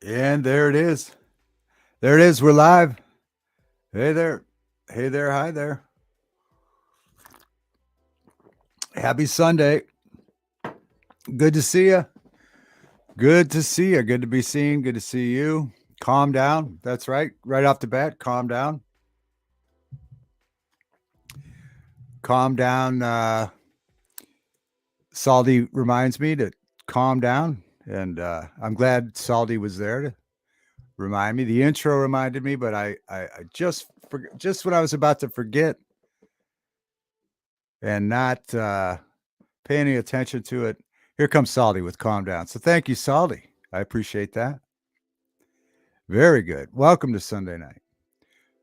And there it is. There it is. We're live. Hey there. Hey there. Hi there. Happy Sunday. Good to see you. Good to see you. Good to be seen. Good to see you. Calm down. That's right. Right off the bat, calm down. Calm down. Saldi reminds me to calm down. And I'm glad Saldi was there to remind me. The intro reminded me, but I just when I was about to forget and not pay any attention to it, here comes Saldi with Calm Down. So thank you, Saldi. I appreciate that. Very good. Welcome to Sunday night.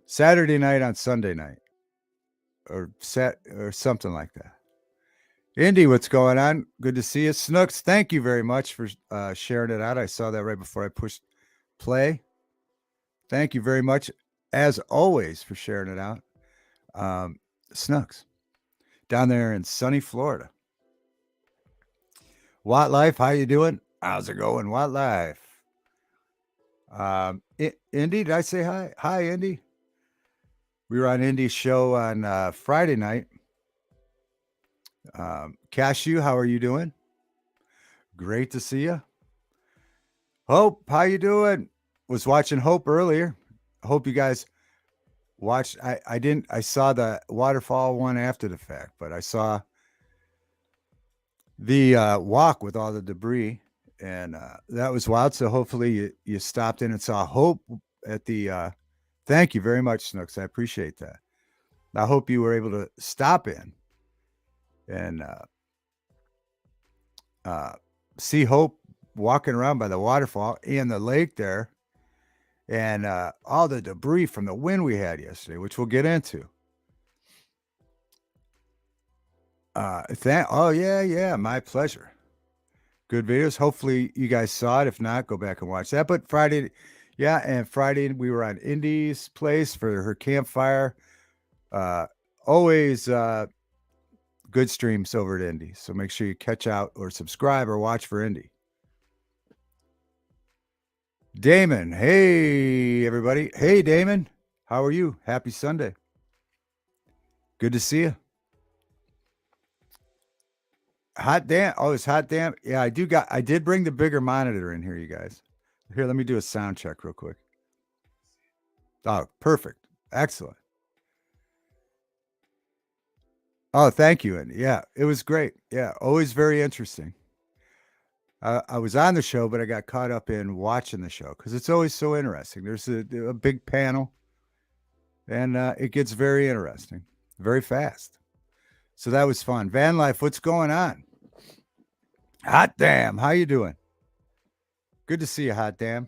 Saturday night on Sunday night. Or something like that. Indy, what's going on? Good to see you. Snooks, thank you very much for sharing it out. I saw that right before I pushed play. Thank you very much, as always, for sharing it out. Snooks, down there in sunny Florida. Watt Life, how you doing? How's it going, Watt Life? Indy, did I say hi? Hi, Indy. We were on Indy's show on Friday night. Cashew, how are you doing? Great to see you. Hope, how you doing? Was watching Hope earlier. Hope you guys watched. I didn't. I saw the waterfall one after the fact, but I saw the walk with all the debris, and that was wild. So hopefully you stopped in and saw Hope at the. Thank you very much, Snooks. I appreciate that. I hope you were able to stop in and see Hope walking around by the waterfall and the lake there, and all the debris from the wind we had yesterday, which we'll get into. Oh yeah, my pleasure. Good videos. Hopefully you guys saw it. If not, go back and watch that. But Friday, yeah, and Friday we were on Indy's place for her campfire. Always good streams over at Indy. So make sure you catch out or subscribe or watch for Indy. Damon, hey everybody. Hey Damon, how are you? Happy Sunday. Good to see you. Hot damn. Oh, it's hot damn. Yeah, I did bring the bigger monitor in here, you guys. Here, let me do a sound check real quick. Oh, perfect. Excellent. Oh, thank you. And yeah, it was great. Yeah, always very interesting. I was on the show, but I got caught up in watching the show because it's always so interesting. There's a big panel, and it gets very interesting, very fast. So that was fun. Van Life, what's going on? Hot damn, how you doing? Good to see you, hot damn.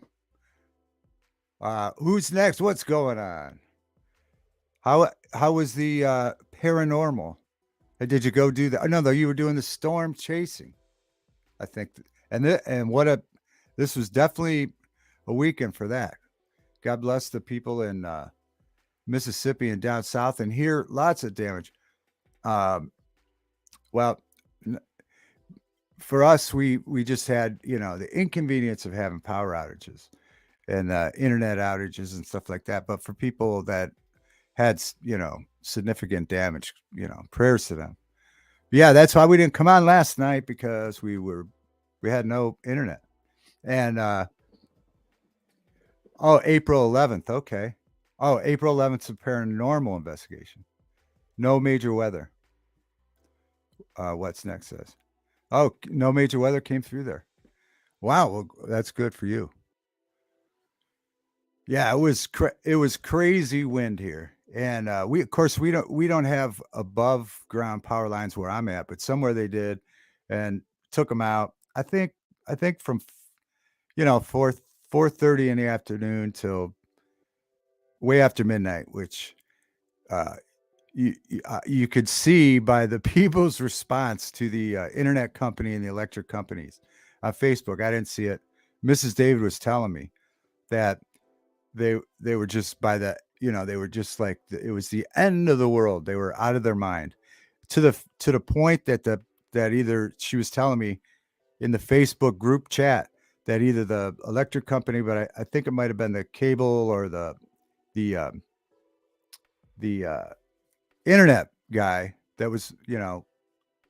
Who's next? What's going on? How was the paranormal? Did you go do that? No, you were doing the storm chasing. I think, and this was definitely a weekend for that. God bless the people in Mississippi and down south, and here lots of damage. Well, for us, we just had the inconvenience of having power outages and internet outages and stuff like that. But for people that had significant damage, prayers to them. Yeah, that's why we didn't come on last night, because we had no internet. And April 11th. Okay. Oh, April 11th, a paranormal investigation. No major weather. What's next says. Oh, no major weather came through there. Wow, well, that's good for you. Yeah, it was crazy wind here, and we of course we don't have above ground power lines where I'm at, but somewhere they did, and took them out. I think from 4:30 in the afternoon till way after midnight, which you could see by the people's response to the internet company and the electric companies on Facebook. I didn't see it. Mrs. David was telling me that they were just they were just like it was the end of the world. They were out of their mind to the point that either she was telling me in the Facebook group chat that either the electric company, but I think it might have been the cable or the internet guy that was,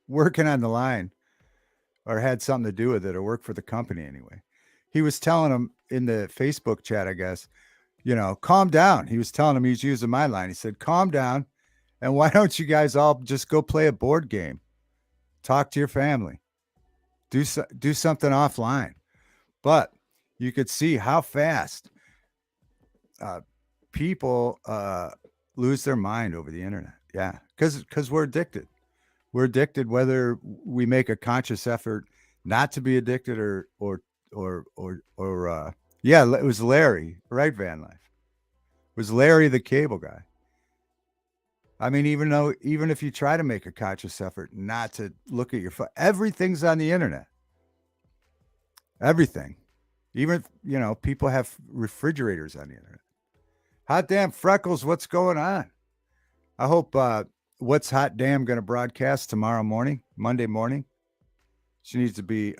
working on the line or had something to do with it or worked for the company anyway. He was telling him in the Facebook chat, I guess, calm down. He was telling him he's using my line. He said, calm down. And why don't you guys all just go play a board game? Talk to your family. Do something offline. But you could see how fast people lose their mind over the internet. Yeah, because we're addicted. We're addicted whether we make a conscious effort not to be addicted or yeah, it was Larry, right, Van Life? It was Larry the cable guy. I mean, even if you try to make a conscious effort not to look at your phone, everything's on the internet. Everything. Even, people have refrigerators on the internet. Hot damn Freckles, what's going on? I hope what's Hot Damn going to broadcast tomorrow morning, Monday morning. She needs to be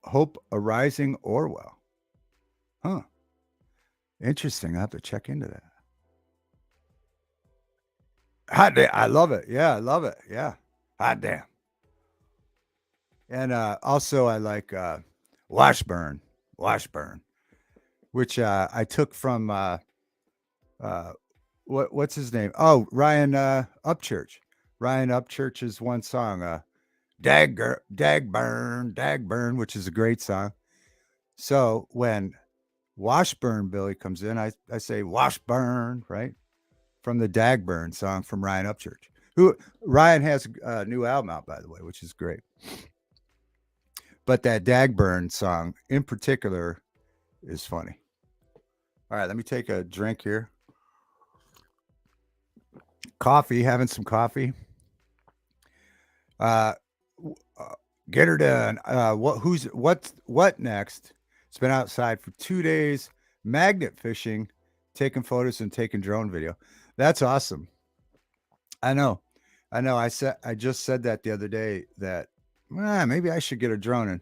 Hope Arising Orwell. Huh. Interesting. I have to check into that. Hot damn. I love it. Yeah, I love it. Yeah. Hot damn. And also I like Washburn, which I took from what's his name? Oh, Ryan Upchurch. Ryan Upchurch's one song, Dagburn, which is a great song. So when Washburn Billy comes in, I say Washburn, right? From the Dagburn song from Ryan Upchurch. Who Ryan has a new album out, by the way, which is great. But that Dagburn song in particular is funny. All right, let me take a drink here. Coffee, having some coffee. Get her done. What next? It's been outside for 2 days, magnet fishing, taking photos and taking drone video. That's awesome. I know. I just said that the other day that maybe I should get a drone. And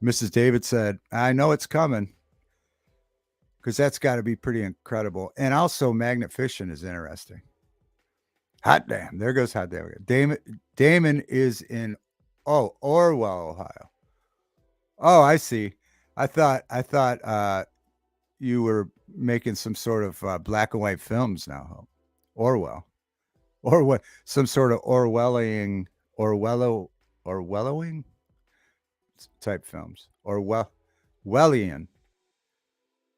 Mrs. David said, I know it's coming. Because that's got to be pretty incredible. And also magnet fishing is interesting. Hot damn. There goes hot damn. Damon is in Orwell, Ohio. Oh, I see. I thought you were making some sort of black and white films now. Orwell. Or what? Some sort of Orwellian type films. Wellian.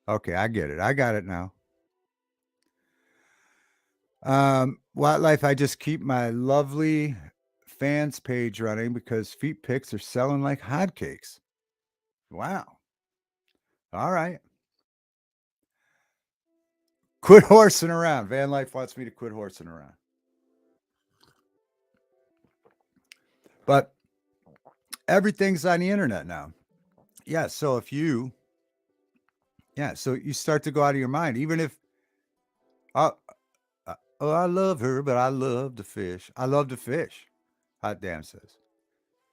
Okay, I get it. I got it now. Wildlife, I just keep my lovely fans page running because feet pics are selling like hotcakes. Wow. All right. Quit horsing around. Van Life wants me to quit horsing around. But everything's on the internet now. Yeah, so so you start to go out of your mind, even if I love her, but I love to fish. I love to fish. Hot damn says.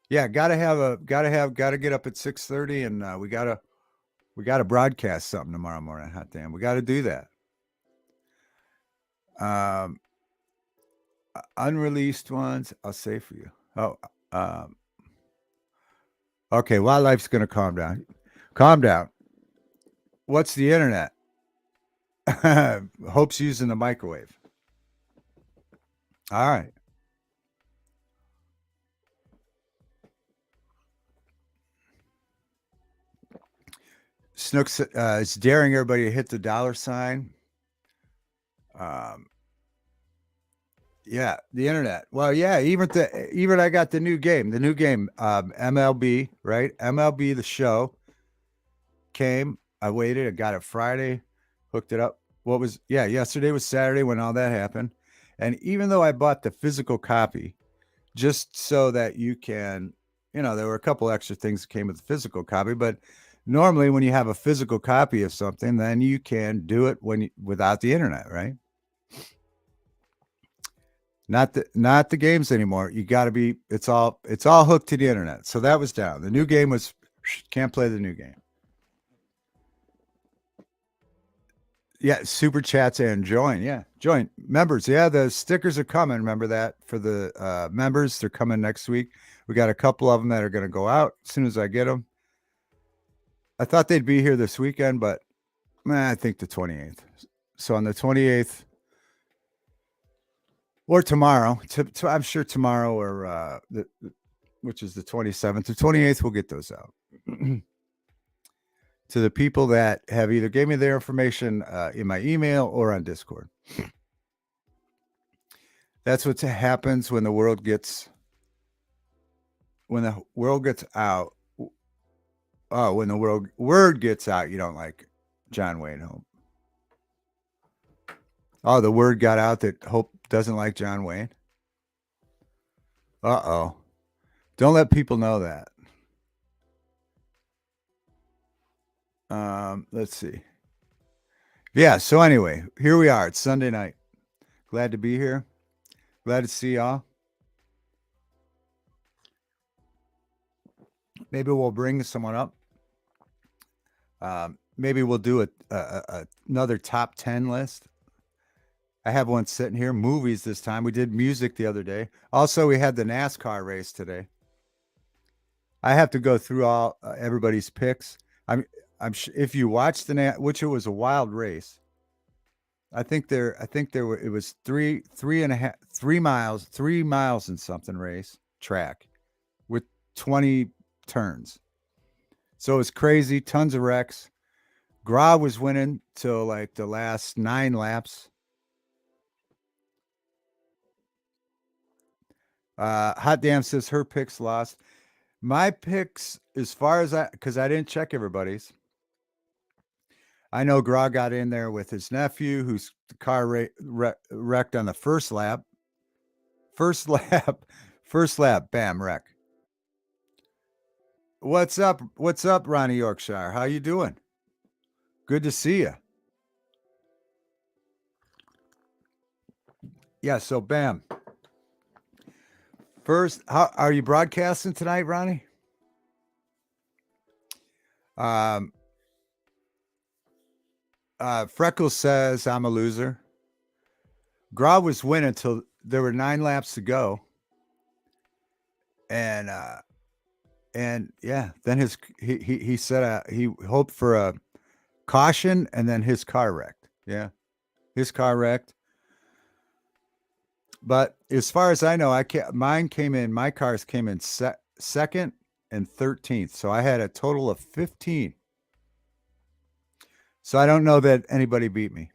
Yeah, gotta get up at 6:30 and we gotta broadcast something tomorrow morning. Hot damn. We gotta do that. Unreleased ones, I'll say for you. Okay, wildlife's gonna calm down. Calm down. What's the internet? Hope's using the microwave. All right. Snooks is daring everybody to hit the $sign. Yeah, the internet. Well, yeah, even I got the new game, MLB, right? MLB, the show came. I waited. I got it Friday, hooked it up. Yesterday was Saturday when all that happened. And even though I bought the physical copy, just so that you can, there were a couple extra things that came with the physical copy, but normally when you have a physical copy of something, then you can do it without the internet, right? Not the games anymore. You got to be. It's all hooked to the internet. So that was down. The new game was Can't play the new game. Yeah, super chats and join. Yeah, join members. Yeah, the stickers are coming. Remember that for the members. They're coming next week. We got a couple of them that are going to go out as soon as I get them. I thought they'd be here this weekend, but I think the 28th. So on the 28th or tomorrow, I'm sure tomorrow or which is the 27th or 28th, we'll get those out. To the people that have either gave me their information in my email or on Discord. That's what happens when the world gets out. Oh, when the word gets out, you don't like John Wayne Hope. Oh, the word got out that Hope doesn't like John Wayne. Uh-oh. Don't let people know that. Let's see. Yeah, so anyway, here we are. It's Sunday night. Glad to be here. Glad to see y'all. Maybe we'll bring someone up. Maybe we'll do another top 10 list. I have one sitting here. Movies this time. We did music the other day. Also, we had the NASCAR race today. I have to go through all everybody's picks. If you watched which it was a wild race. I think it was 3 miles and something race track with 20 turns. So it was crazy, tons of wrecks. Gra was winning till like the last 9 laps. Hot Damn says her picks lost. My picks, as far as because I didn't check everybody's. I know Gra got in there with his nephew, whose car wrecked on the first lap. First lap, bam, wreck. What's up? What's up, Ronnie Yorkshire? How you doing? Good to see you. Yeah, so bam. First, how are you broadcasting tonight, Ronnie? Freckles says I'm a loser. Gra was winning until there were 9 laps to go. And yeah, then he said he hoped for a caution, and then his car wrecked. Yeah, his car wrecked. But as far as I know, my cars came in second and 13th. So I had a total of 15. So I don't know that anybody beat me,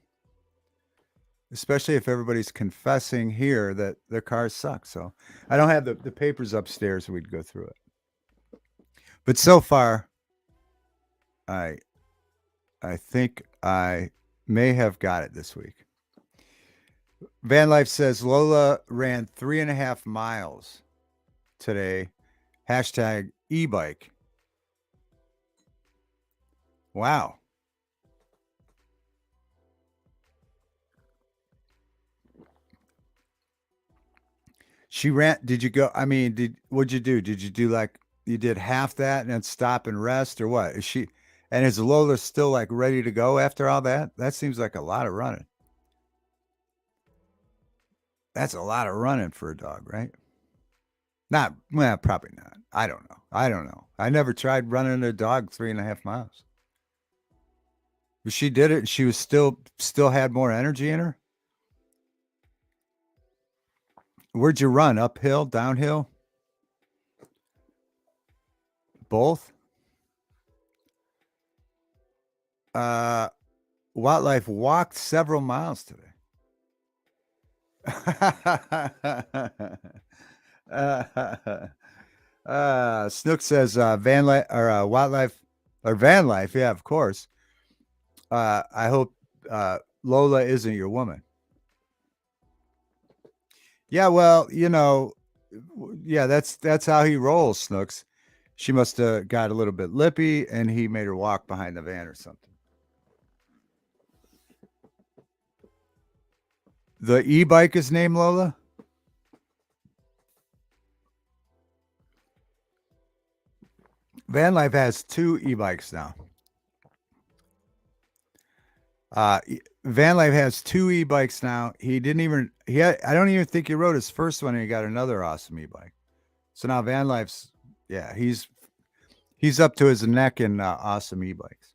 especially if everybody's confessing here that their cars suck. So I don't have the papers upstairs. So we'd go through it. But so far, I think I may have got it this week. Van Life says Lola ran 3.5 miles today. Hashtag ebike. Wow. She ran. Did you go? I mean, what'd you do? Did you do like you did half that and then stop and rest, or what? Is Lola still like ready to go after all that? That seems like a lot of running. That's a lot of running for a dog, right? Probably not. I don't know. I never tried running a dog 3.5 miles. But she did it, and she was still had more energy in her. Where'd you run? Uphill, downhill? Both? Wildlife walked several miles today. Snook says van life or wildlife or van life. Yeah, of course. I hope Lola isn't your woman. Yeah, well, yeah, that's how he rolls, Snooks. She must have got a little bit lippy, and he made her walk behind the van or something. The e-bike is named Lola? Van Life has 2 e-bikes now. Van Life has 2 e-bikes now. He didn't even I don't even think he rode his first one and he got another awesome e-bike. So now Van Life's he's up to his neck in awesome e-bikes.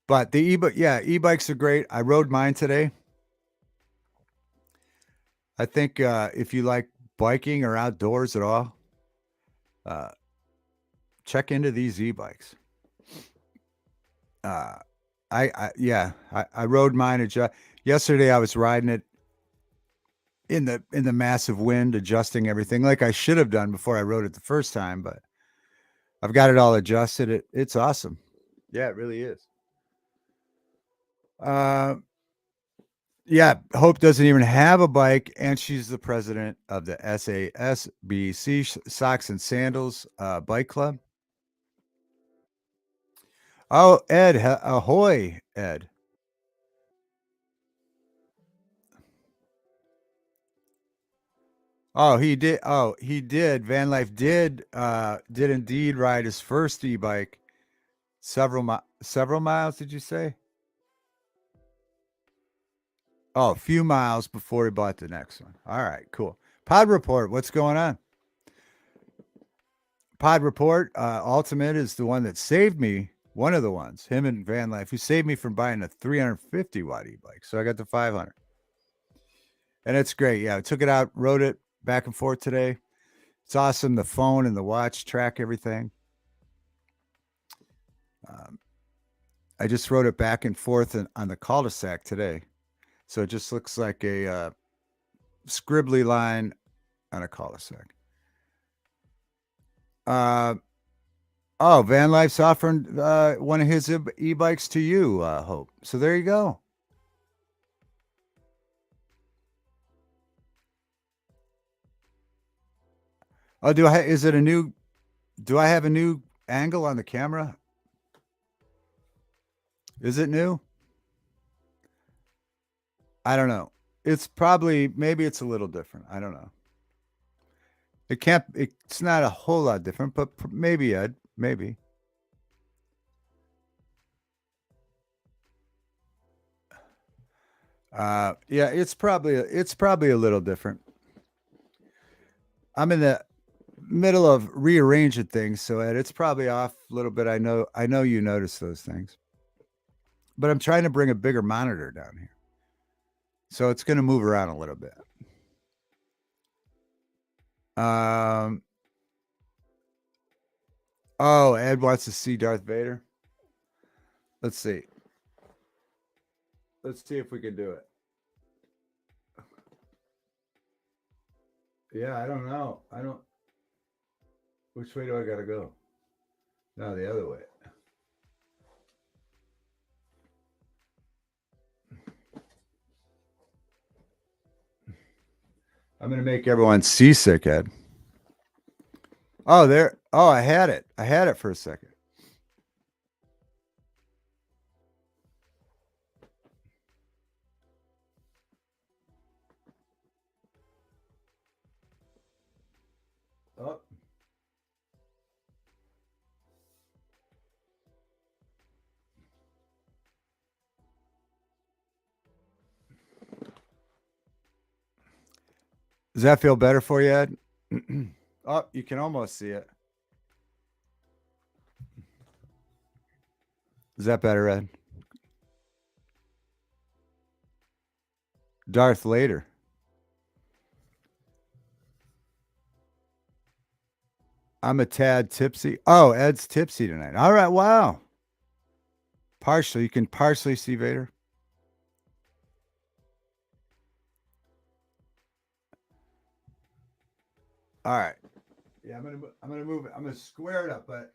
But the e-bikes are great. I rode mine today. I think if you like biking or outdoors at all, check into these e-bikes. I rode mine yesterday. I was riding it in the massive wind, adjusting everything like I should have done before I rode it the first time, but I've got it all adjusted. It's awesome. Yeah, it really is. Yeah, Hope doesn't even have a bike, and she's the president of the SASBC Socks and Sandals Bike Club. Oh, Ed, ahoy, Ed. Oh, he did. Oh, he did. Van Life did indeed ride his first e-bike several miles. Did you say? Oh, a few miles before he bought the next one. All right, cool. Pod Report, what's going on? Pod Report, Ultimate is the one that saved me. One of the ones, him and Van Life, who saved me from buying a 350 watt e-bike. So I got the 500, and it's great. Yeah, I took it out, rode it back and forth today. It's awesome. The phone and the watch track everything. I just rode it back and forth on the cul-de-sac today, so it just looks like a scribbly line on a cul-de-sac. Oh, Van Life's offering one of his e-bikes to you, Hope. So there you go. Oh, is it a new? Do I have a new angle on the camera? Is it new? I don't know. Maybe it's a little different. I don't know. It's not a whole lot different, but maybe, Ed, maybe. Yeah, it's probably a little different. I'm in the middle of rearranging things, so Ed, it's probably off a little bit. I know you notice those things, but I'm trying to bring a bigger monitor down here, so it's going to move around a little bit. Oh, Ed wants to see Darth Vader. Let's see. Let's see if we can do it. Yeah, I don't know. Which way do I got to go? No, the other way. I'm going to make everyone seasick, Ed. Oh, there. Oh, I had it. I had it for a second. Oh. Does that feel better for you, Ed? Oh, you can almost see it. Is that better, Ed? Darth Vader. I'm a tad tipsy. Oh, Ed's tipsy tonight. All right. Wow. Partially. You can partially see Vader. All right. Yeah, I'm gonna move it. I'm gonna square it up, but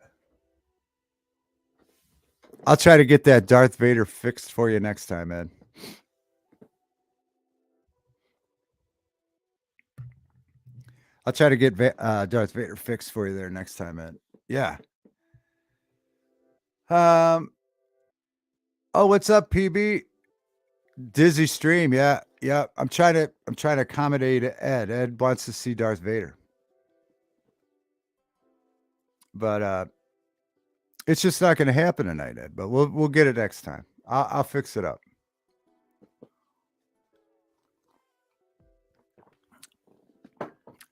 I'll try to get that Darth Vader fixed for you next time, Ed. I'll try to get Darth Vader fixed for you there next time, Ed. Yeah. Oh, what's up, PB? Dizzy stream. Yeah, yeah. I'm trying to accommodate Ed. Ed wants to see Darth Vader. but it's just not going to happen tonight, Ed. But we'll get it next time. I'll fix it up.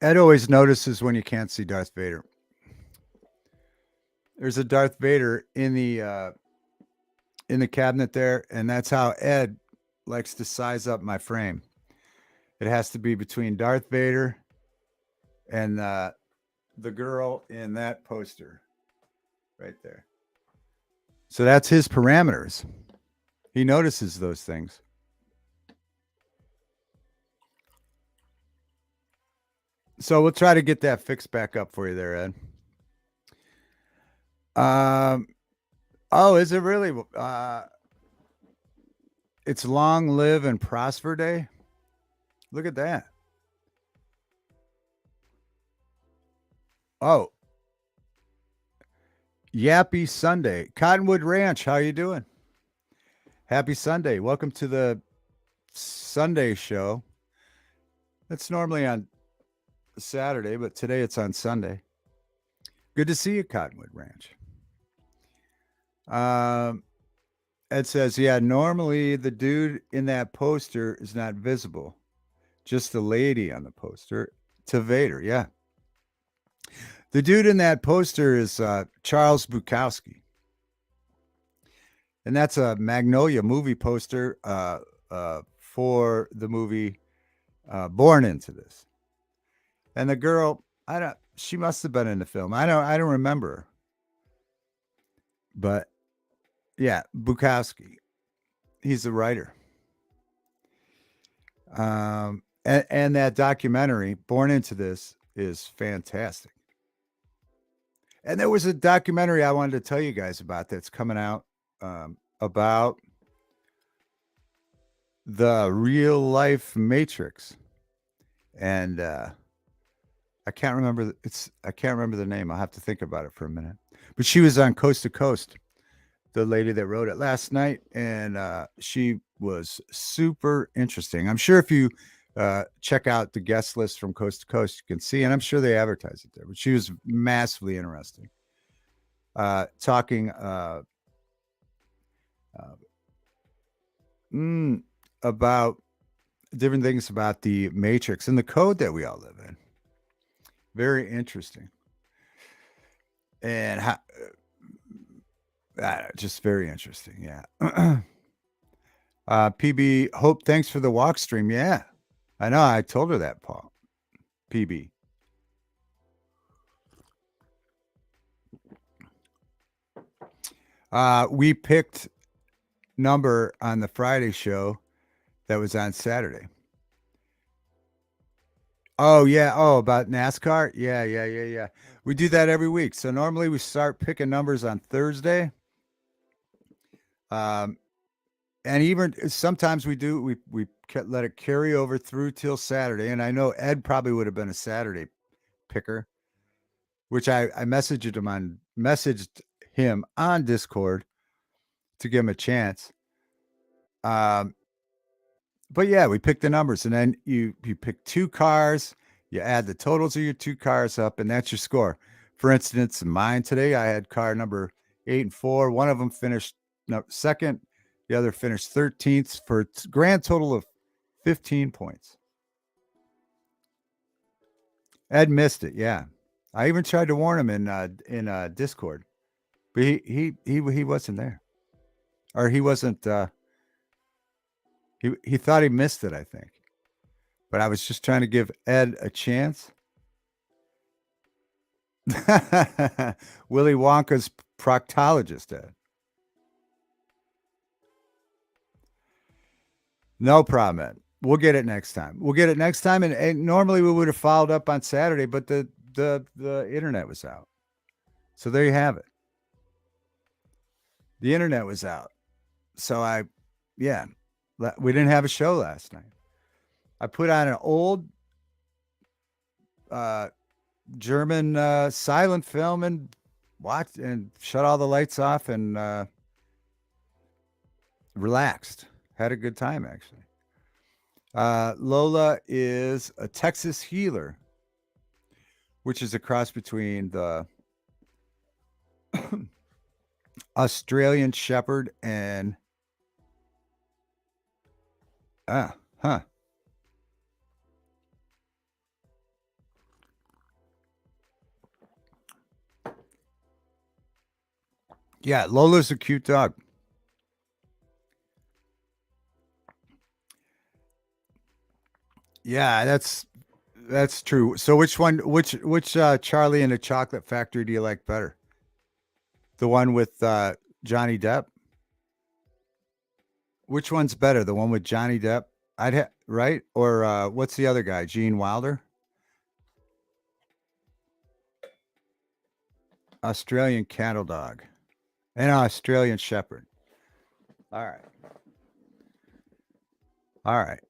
Ed always notices when you can't see Darth Vader. There's a Darth Vader in the cabinet there, and that's how Ed likes to size up my frame. It has to be between Darth Vader and the girl in that poster right there. So that's his parameters. He notices those things. So we'll try to get that fixed back up for you there, Ed. Oh, is it really? It's Long Live and Prosper Day. Look at that. Oh, Yappy Sunday. Cottonwood Ranch, how you doing? Happy Sunday. Welcome to the Sunday show. It's normally on Saturday, but today it's on Sunday. Good to see you, Cottonwood Ranch. Ed says, yeah, normally the dude in that poster is not visible. Just the lady on the poster to Vader. Yeah. The dude in that poster is Charles Bukowski. And that's a Magnolia movie poster for the movie Born Into This. And the girl, she must have been in the film. I don't remember. But yeah, Bukowski. He's a writer. And that documentary, Born Into This, is fantastic. And there was a documentary I wanted to tell you guys about that's coming out about the real life Matrix. And I can't remember the name. I'll have to think about it for a minute. But she was on Coast to Coast, the lady that wrote it last night, and she was super interesting. I'm sure if you check out the guest list from Coast to Coast, you can see, and I'm sure they advertise it there. But she was massively interesting, talking about different things about the Matrix and the code that we all live in. Very interesting. And how, just very interesting. Yeah. PB Hope, thanks for the walk stream. Yeah, I know. I told her that, Paul. PB. We picked number on the Friday show that was on Saturday. Oh, yeah. Oh, about NASCAR? Yeah. We do that every week. So normally we start picking numbers on Thursday. And even sometimes we let it carry over through till Saturday. And I know Ed probably would have been a Saturday picker, which I messaged him on Discord to give him a chance. But yeah, we pick the numbers, and then you pick two cars, you add the totals of your two cars up, and that's your score. For instance, mine today, I had car number 8 and 4. One of them finished second, the other finished 13th for a grand total of 15 points. Ed missed it. Yeah, I even tried to warn him in Discord, but he wasn't there, or he wasn't. He thought he missed it, I think. But I was just trying to give Ed a chance. Willy Wonka's proctologist, Ed. No problem, Ed. We'll get it next time. And normally we would have followed up on Saturday, but the internet was out. So there you have it. The internet was out. So we didn't have a show last night. I put on an old German silent film and watched and shut all the lights off and relaxed. Had a good time, actually. Lola is a Texas healer, which is a cross between the Australian Shepherd and huh. Yeah, Lola's a cute dog. Yeah, that's true. So which Charlie and the Chocolate Factory do you like better? The one with Johnny Depp? Which one's better? The one with Johnny Depp? Right? Or what's the other guy? Gene Wilder? Australian cattle dog. And Australian Shepherd. All right. All right.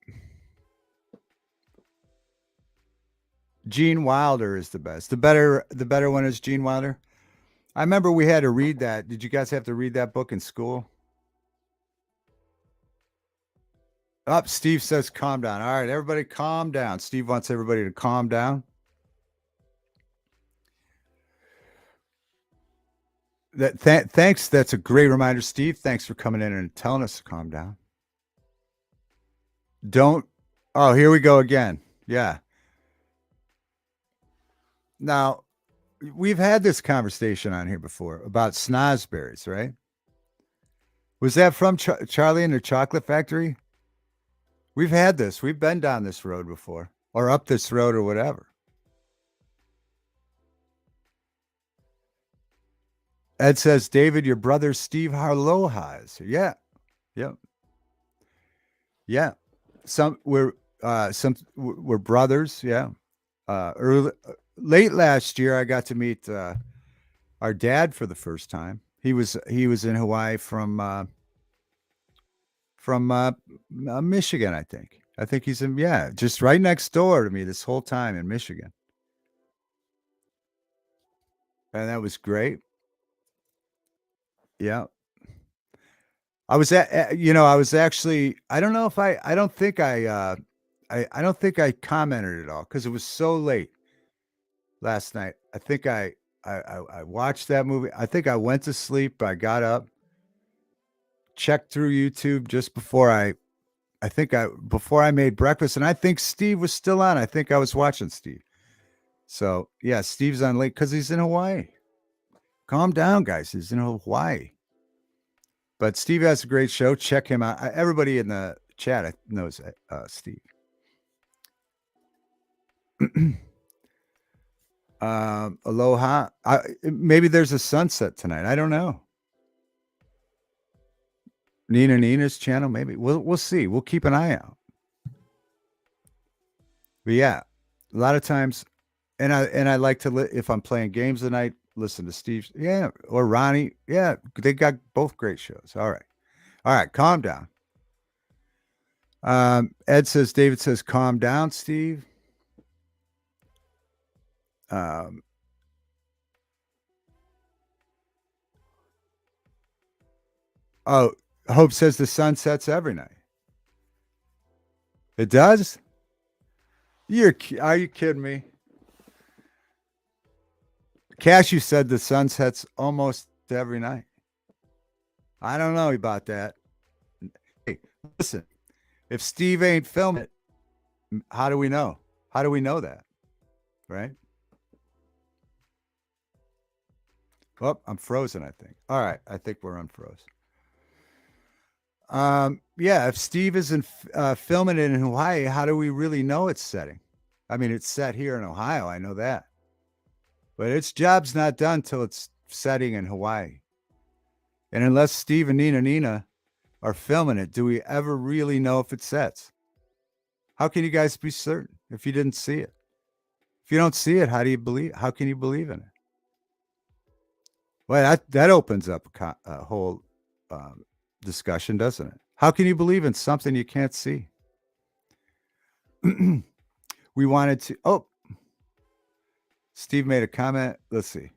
Gene Wilder is the best. The better one is Gene Wilder. I remember we had to read that. Did you guys have to read that book in school? Up, Steve says calm down. All right, everybody calm down. Steve wants everybody to calm down. Thanks. That's a great reminder, Steve. Thanks for coming in and telling us to calm down. Don't. Oh, here we go again. Yeah. Now, we've had this conversation on here before about snozberries, right? Was that from Charlie and the Chocolate Factory? We've had this. We've been down this road before, or up this road, or whatever. Ed says, David, your brother Steve Harloha is here. Yeah. Yep. Yeah. We're brothers. Yeah. Late last year, I got to meet our dad for the first time. He was in Hawaii from Michigan, I think. I think he's just right next door to me this whole time in Michigan, and that was great. Yeah, I was actually. I don't know if I don't think I don't think I commented at all because it was so late last night. I think I watched that movie. I think I went to sleep. I got up, checked through YouTube just before I made breakfast, and I think Steve was still on. I think I was watching Steve. So yeah, Steve's on late because he's in Hawaii. Calm down, guys. He's in Hawaii. But Steve has a great show. Check him out. Everybody in the chat knows Steve. Aloha. Maybe there's a sunset tonight. I don't know. Nina's channel. Maybe we'll see. We'll keep an eye out. But yeah, a lot of times, and I like to if I'm playing games tonight, listen to Steve. Yeah, or Ronnie. Yeah, they got both great shows. All right, calm down. David says, calm down, Steve. Hope says the sun sets every night. It does? Are you kidding me? Cashew said the sun sets almost every night. I don't know about that. Hey, listen, if Steve ain't filming it, how do we know? How do we know that? Right? Oh, I'm frozen, I think. All right, I think we're unfroze. Yeah, if Steve isn't filming it in Hawaii, how do we really know it's setting? I mean, it's set here in Ohio. I know that. But its job's not done till it's setting in Hawaii. And unless Steve and Nina are filming it, do we ever really know if it sets? How can you guys be certain if you didn't see it? If you don't see it, how can you believe in it? Well, that opens up a whole discussion, doesn't it? How can you believe in something you can't see? We wanted to. Oh, Steve made a comment. Let's see.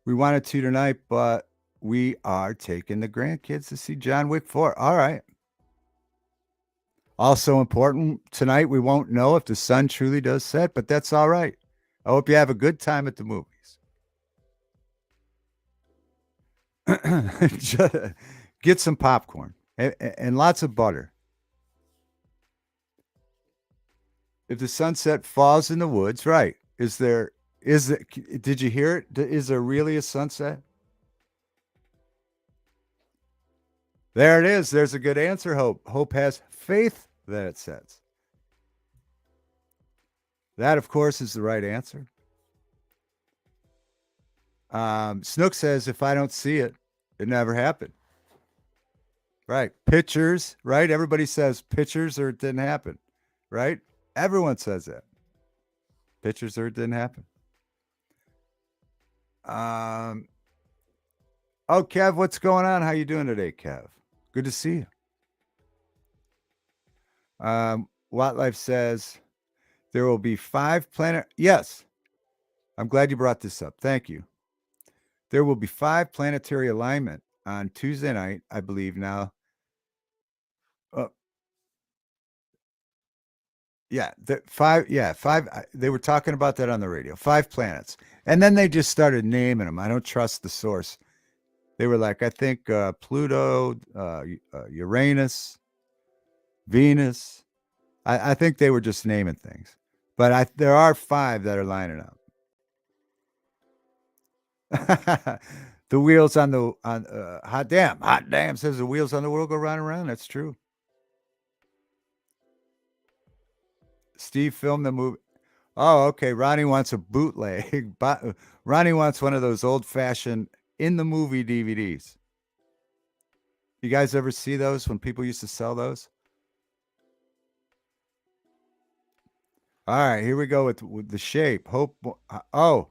We wanted to tonight, but we are taking the grandkids to see John Wick 4. All right. Also important tonight, we won't know if the sun truly does set, but that's all right. I hope you have a good time at the movies. Just get some popcorn and lots of butter. If the sunset falls in the woods, right? Is it, did you hear it? Is there really a sunset? There it is. There's a good answer, Hope. Hope has faith that it sets. That, of course, is the right answer. Snook says, if I don't see it, it never happened. Right. Pictures, right? Everybody says pictures or it didn't happen, right? Everyone says that. Pictures or it didn't happen. Oh, Kev, what's going on? How you doing today, Kev? Good to see you. Wildlife says there will be 5 planet. Yes, I'm glad you brought this up. Thank you. There will be 5 planetary alignment on Tuesday night, I believe. Now, yeah, the 5. Yeah, 5. They were talking about that on the radio. 5 planets, and then they just started naming them. I don't trust the source. They were like, I think Pluto, Uranus, Venus. I think they were just naming things, but there are 5 that are lining up. The wheels on the hot damn says the wheels on the world go round and round. That's true. Steve filmed the movie. Oh, okay. Ronnie wants a bootleg. Ronnie wants one of those old fashioned in the movie DVDs. You guys ever see those when people used to sell those? All right, here we go with the shape. Hope. Oh,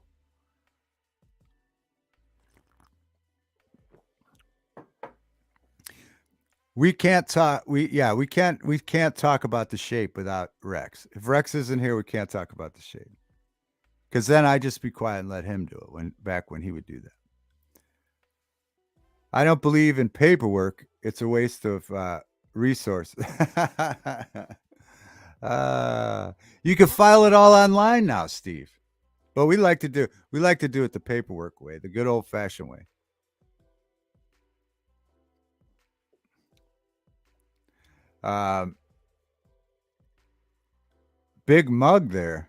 we can't talk. We can't talk about the shape without Rex. If Rex isn't here, we can't talk about the shape. Because then I just be quiet and let him do it when he would do that. I don't believe in paperwork. It's a waste of resources. You can file it all online now, Steve. But we like to do it the paperwork way, the good old fashioned way. Big mug there.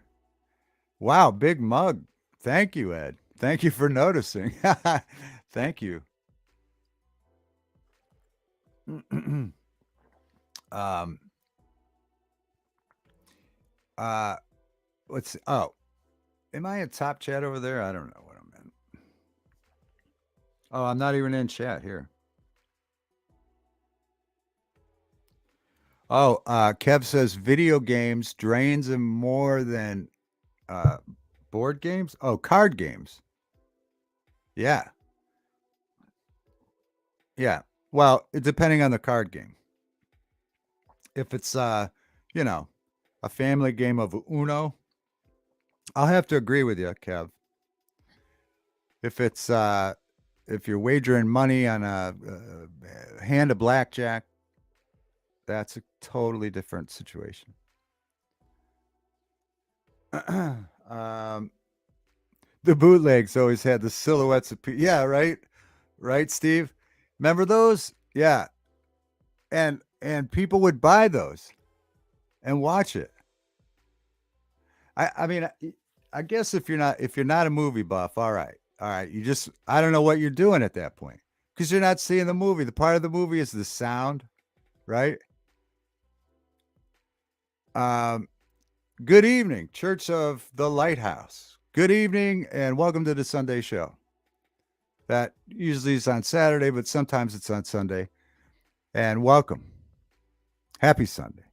Wow, big mug. Thank you, Ed. Thank you for noticing. Thank you. um let's see. Oh, am I in top chat over there? I don't know what I'm in. Oh, I'm not even in chat here. Oh, Kev says video games drains him more than board games. Oh, card games. Yeah. Yeah. Well, depending on the card game. If it's you know, a family game of Uno, I'll have to agree with you, Kev. If it's if you're wagering money on a hand of blackjack, that's a totally different situation. The bootlegs always had the silhouettes of people. Yeah, right, right, Steve. Remember those? Yeah, and people would buy those and watch it. I mean, I guess if you're not a movie buff, all right, you just I don't know what you're doing at that point because you're not seeing the movie. The part of the movie is the sound, right? Um, Good evening, Church of the Lighthouse. Good evening, and welcome to the Sunday show. That usually is on Saturday, but sometimes it's on Sunday. And welcome. Happy Sunday.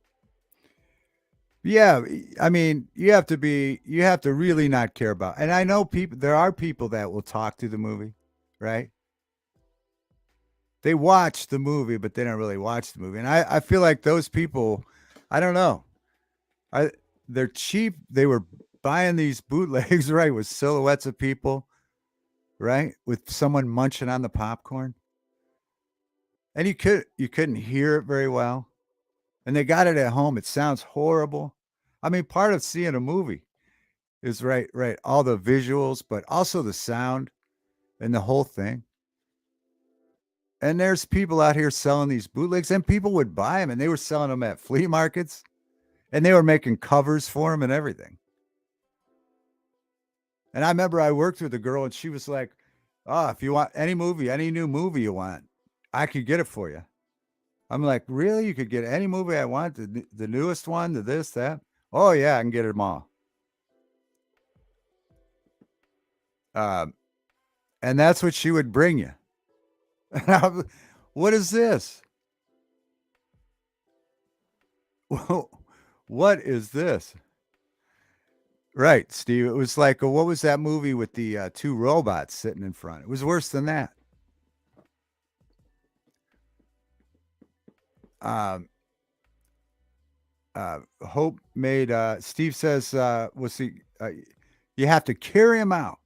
Yeah, I mean, you have to really not care about. And I know there are people that will talk to the movie, right? They watch the movie, but they don't really watch the movie. And I feel like those people, I don't know. They're cheap. They were buying these bootlegs, right, with silhouettes of people, right, with someone munching on the popcorn, and you couldn't hear it very well, and they got it at home. It sounds horrible. I mean, part of seeing a movie is right, all the visuals, but also the sound and the whole thing. And there's people out here selling these bootlegs, and people would buy them, and they were selling them at flea markets, and they were making covers for them and everything. And I remember I worked with a girl, and she was like, "Oh, if you want any movie, any new movie you want, I could get it for you." I'm like, "Really? You could get any movie I want, the newest one, the this, that?" "Oh yeah, I can get them all." Um, and that's what she would bring you. And what is this? What is this? Right, Steve. It was like, what was that movie with the two robots sitting in front? It was worse than that. Um, Hope made. Steve says, "We'll see. You have to carry him out."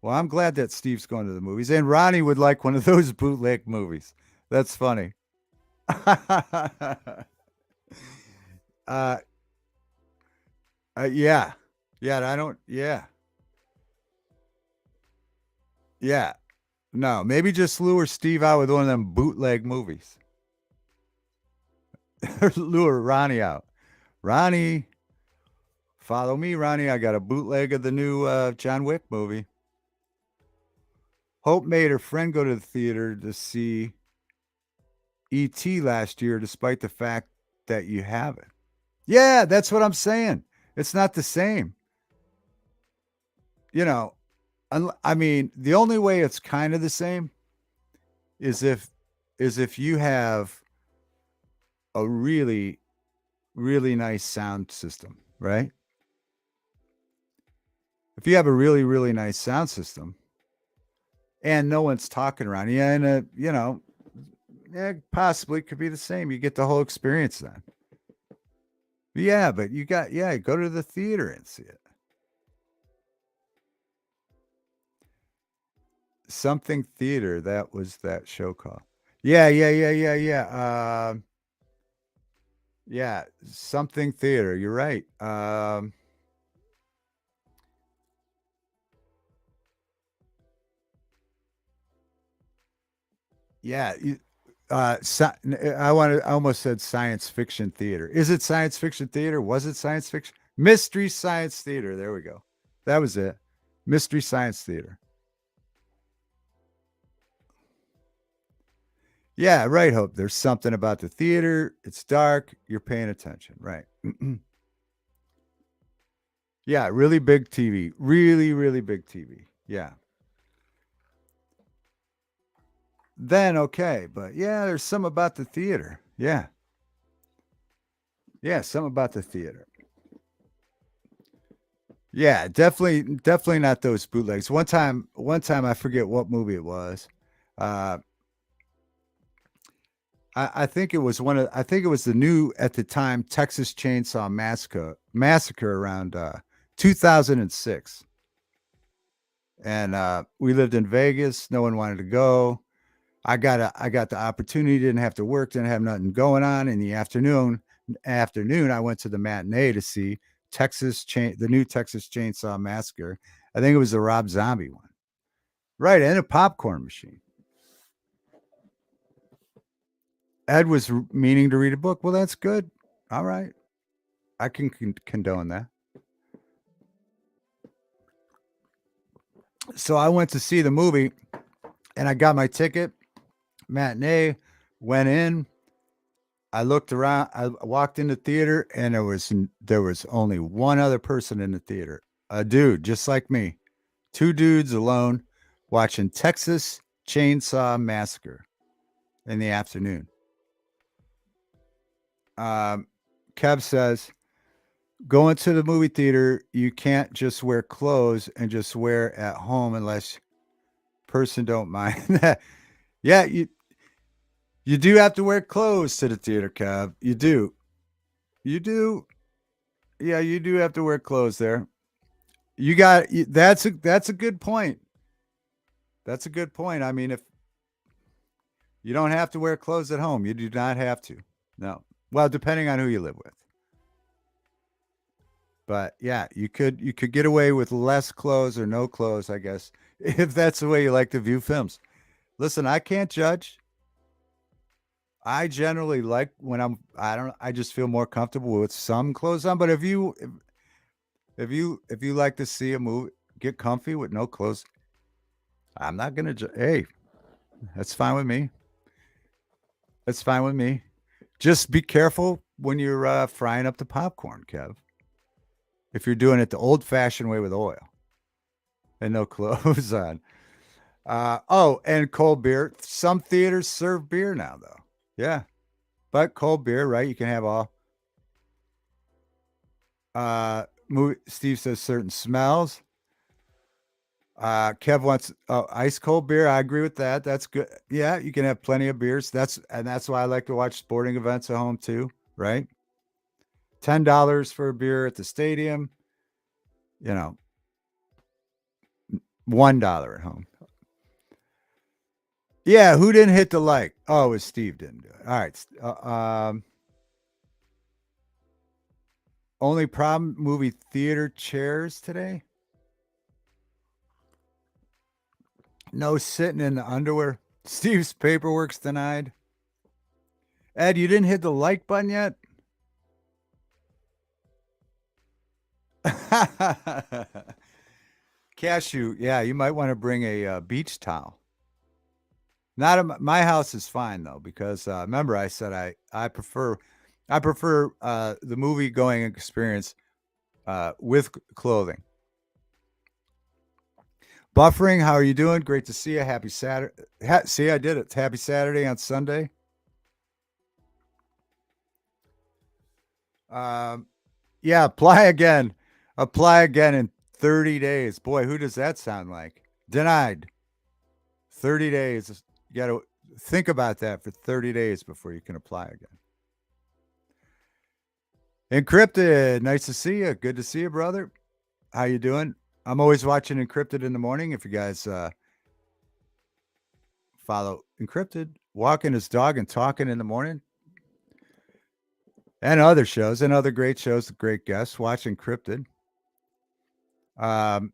Well, I'm glad that Steve's going to the movies, and Ronnie would like one of those bootleg movies. That's funny. uh, yeah, yeah. I don't. Yeah, yeah. No, maybe just lure Steve out with one of them bootleg movies. Lure Ronnie out. Ronnie, follow me, Ronnie. I got a bootleg of the new John Wick movie. Hope made her friend go to the theater to see E.T. last year, despite the fact that you haven't. Yeah, that's what I'm saying. It's not the same. You know, I mean, the only way it's kind of the same is if you have a really really nice sound system, right? If you have a really really nice sound system and no one's talking around you, and yeah, possibly could be the same. You get the whole experience then. Yeah, but go to the theater and see it. Something theater, that was that show called. Yeah, yeah, yeah, yeah, yeah. Yeah, something theater. You're right. Yeah, I almost said science fiction theater. Is it science fiction theater? Was it science fiction? Mystery science theater. There we go. That was it. Mystery science theater. Yeah, right, Hope. There's something about the theater. It's dark. You're paying attention. Right. Yeah, really big TV. Really, really big TV. Yeah. Then okay. But yeah, there's some about the theater. Yeah. Yeah, some about the theater. Yeah, definitely not those bootlegs. One time I forget what movie it was. Uh, I think it was I think it was the new at the time Texas Chainsaw Massacre around 2006, and we lived in Vegas. No one wanted to go. I got the opportunity. Didn't have to work. Didn't have nothing going on in the afternoon. I went to the matinee to see the new Texas Chainsaw Massacre. I think it was the Rob Zombie one, right? And a popcorn machine. Ed was meaning to read a book. Well, that's good. All right, I can condone that. So I went to see the movie, and I got my ticket matinee. Went in. I looked around. I walked in the theater, and there was only one other person in the theater, a dude just like me, two dudes alone, watching Texas Chainsaw Massacre in the afternoon. Um, Kev says, going to the movie theater, you can't just wear clothes and just wear at home unless person don't mind. Yeah, you do have to wear clothes to the theater, Kev. You do. You do. Yeah, you do have to wear clothes there. That's a good point. That's a good point. I mean, if you don't have to wear clothes at home, you do not have to. No. Well, depending on who you live with. But yeah, you could get away with less clothes or no clothes, I guess, if that's the way you like to view films. Listen, I can't judge. I generally like when I don't I just feel more comfortable with some clothes on, but if you like to see a movie, get comfy with no clothes. I'm not going to hey, that's fine with me. That's fine with me. Just be careful when you're frying up the popcorn, Kev. If you're doing it the old-fashioned way with oil and no clothes on. Oh, and cold beer. Some theaters serve beer now, though. Yeah, but cold beer, right? You can have all. Steve says certain smells. Kev wants ice cold beer. I agree with that. That's good. Yeah, you can have plenty of beers. That's why I like to watch sporting events at home too. Right? $10 for a beer at the stadium. You know, $1 at home. Yeah, who didn't hit the like? Oh, it was Steve didn't do it. All right. Only problem movie theater chairs today? No sitting in the underwear. Steve's paperwork's denied. Ed, you didn't hit the like button yet? Cashew, yeah, you might want to bring a beach towel. Not my house is fine though because remember I said I prefer the movie going experience with clothing. Buffering, how are you doing? Great to see you. Happy Saturday. See, I did it. Happy Saturday on Sunday. Um, yeah, apply again. Apply again in 30 days. Boy, who does that sound like? Denied. 30 days. You got to think about that for 30 days before you can apply again. Encrypted. Nice to see you. Good to see you, brother. How you doing? I'm always watching Encrypted in the morning. If you guys follow Encrypted, walking his dog and talking in the morning, and other shows and other great shows with great guests. Watch Encrypted. Um,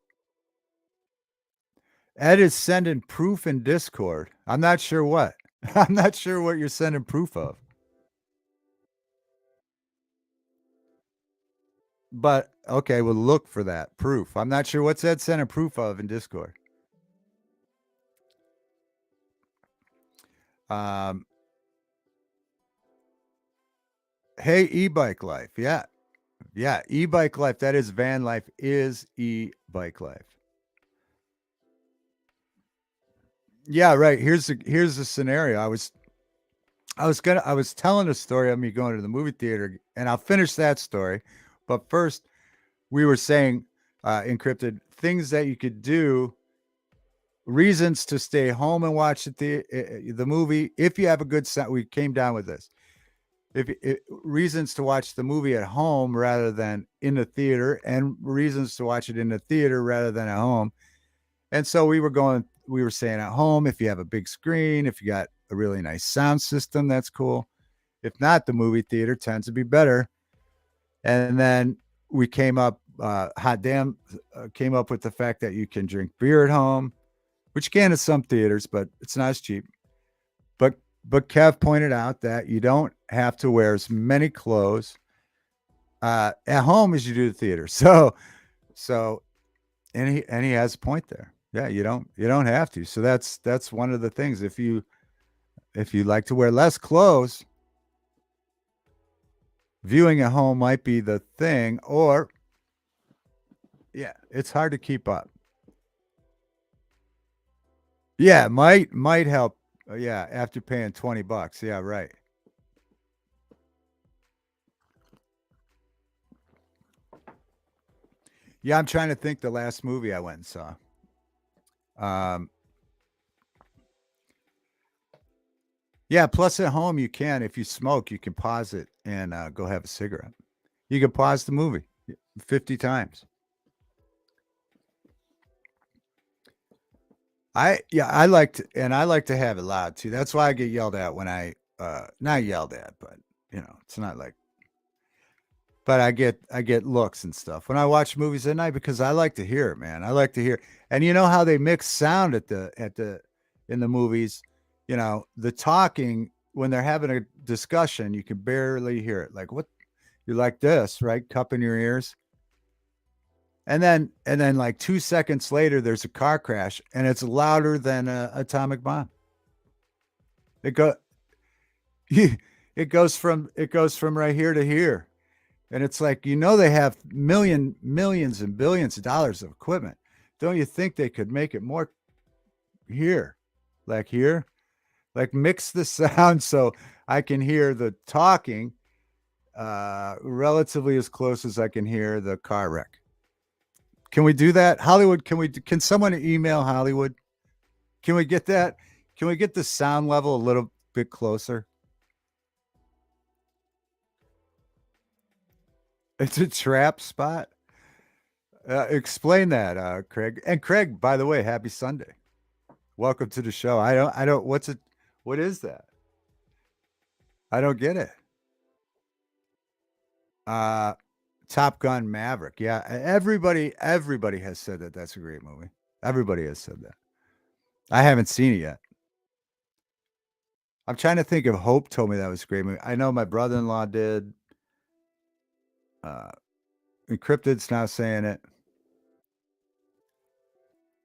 Ed is sending proof in Discord. I'm not sure what. I'm not sure what you're sending proof of. But okay, we'll look for that proof. I'm not sure what's Ed sending proof of in Discord. Um, hey, e-bike life. Yeah. Yeah. E-bike life. That is van life is e-bike life. Yeah, right. Here's the scenario. I was telling a story of me going to the movie theater, and I'll finish that story. But first, we were saying encrypted things that you could do, reasons to stay home and watch the movie if you have a good sound. We came down with this. Reasons to watch the movie at home rather than in the theater, and reasons to watch it in the theater rather than at home. And so we were saying at home, if you have a big screen, if you got a really nice sound system, that's cool. If not, the movie theater tends to be better. And then we came up with the fact that you can drink beer at home, which you can at some theaters, but it's not as cheap. But but Kev pointed out that you don't have to wear as many clothes at home as you do the theater. So and he has a point there. Yeah, you don't have to. So that's one of the things. If you like to wear less clothes, viewing at home might be the thing. Or yeah, it's hard to keep up. Yeah, might help. Yeah, after paying $20. Yeah, right. Yeah, I'm trying to think the last movie I went and saw. Um, yeah, plus at home you can, if you smoke, you can pause it and go have a cigarette. You can pause the movie 50 times. I like to have it loud too. That's why I get yelled at when I not yelled at, but it's not like but I get looks and stuff when I watch movies at night because I like to hear it, man. I like to hear. And you know how they mix sound in the movies, the talking when they're having a discussion, you can barely hear it. Like what you're like this, right? Cupping your ears. And then like 2 seconds later, there's a car crash and it's louder than a atomic bomb. It go it goes from right here to here. And it's like, they have millions and billions of dollars of equipment. Don't you think they could make it more here? Like here? Like mix the sound so I can hear the talking relatively as close as I can hear the car wreck. Can we do that? Hollywood, can someone email Hollywood? Can we get that? Can we get the sound level a little bit closer? It's a trap spot. Explain that, Craig. And Craig, by the way, happy Sunday. Welcome to the show. What is that? I don't get it. Uh, Top Gun Maverick. Yeah, everybody has said that that's a great movie. Everybody has said that. I haven't seen it yet. I'm trying to think if Hope told me that was a great movie. I know my brother-in-law did. Uh, Encrypted's now saying it.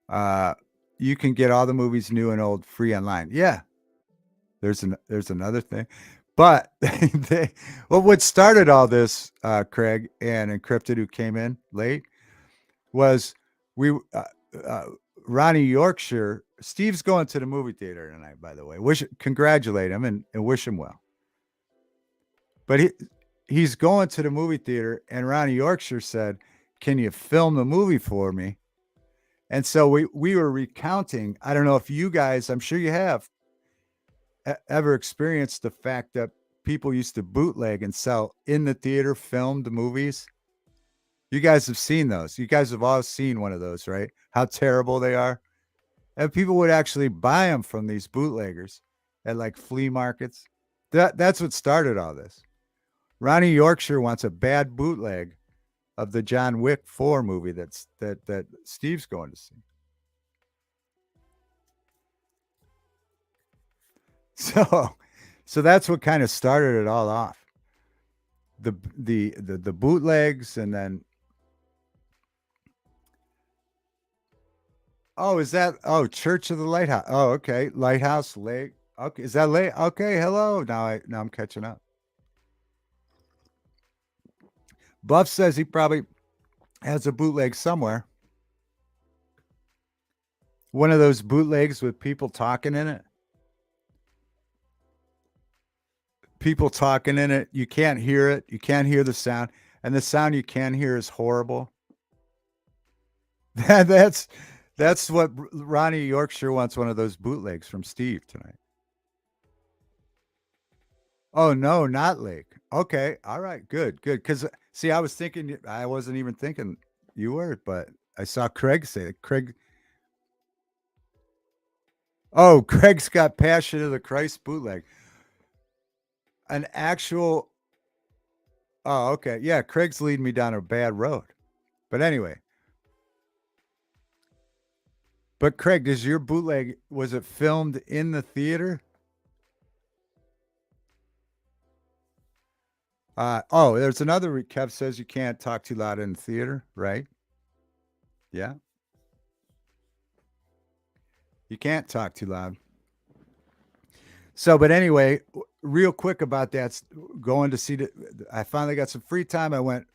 Uh, you can get all the movies new and old free online. Yeah, there's another thing, but what started all this, Craig and Encrypted, who came in late, was we uh, Ronnie Yorkshire. Steve's going to the movie theater tonight, by the way. Congratulate him and wish him well. But he's going to the movie theater, and Ronnie Yorkshire said, "Can you film the movie for me?" And so we were recounting. I don't know if you guys, I'm sure you have, ever experienced the fact that people used to bootleg and sell in the theater filmed movies. You guys have seen those. You guys have all seen one of those, right? How terrible they are. And people would actually buy them from these bootleggers at like flea markets. That's what started all this. Ronnie Yorkshire wants a bad bootleg of the John Wick 4 movie that Steve's going to see. So that's what kind of started it all off. The bootlegs, and then is that Church of the Lighthouse? Oh, okay. Lighthouse Lake. Okay, is that late? Okay, hello. Now I'm catching up. Buff says he probably has a bootleg somewhere. One of those bootlegs with people talking in it. People talking in it. You can't hear it. You can't hear the sound. And the sound you can hear is horrible. That's what Ronnie Yorkshire wants, one of those bootlegs from Steve tonight. Oh no, not Lake. Okay, all right, good. Because see, I wasn't even thinking you were, but I saw Craig say it. Craig. Oh, Craig's got Passion of the Christ bootleg. An actual. Oh, okay. Yeah, Craig's leading me down a bad road. But anyway. But Craig, does your bootleg, was it filmed in the theater? There's another. Kev says you can't talk too loud in the theater, right? Yeah. You can't talk too loud. So, but anyway, real quick about that, going to see I finally got some free time. I went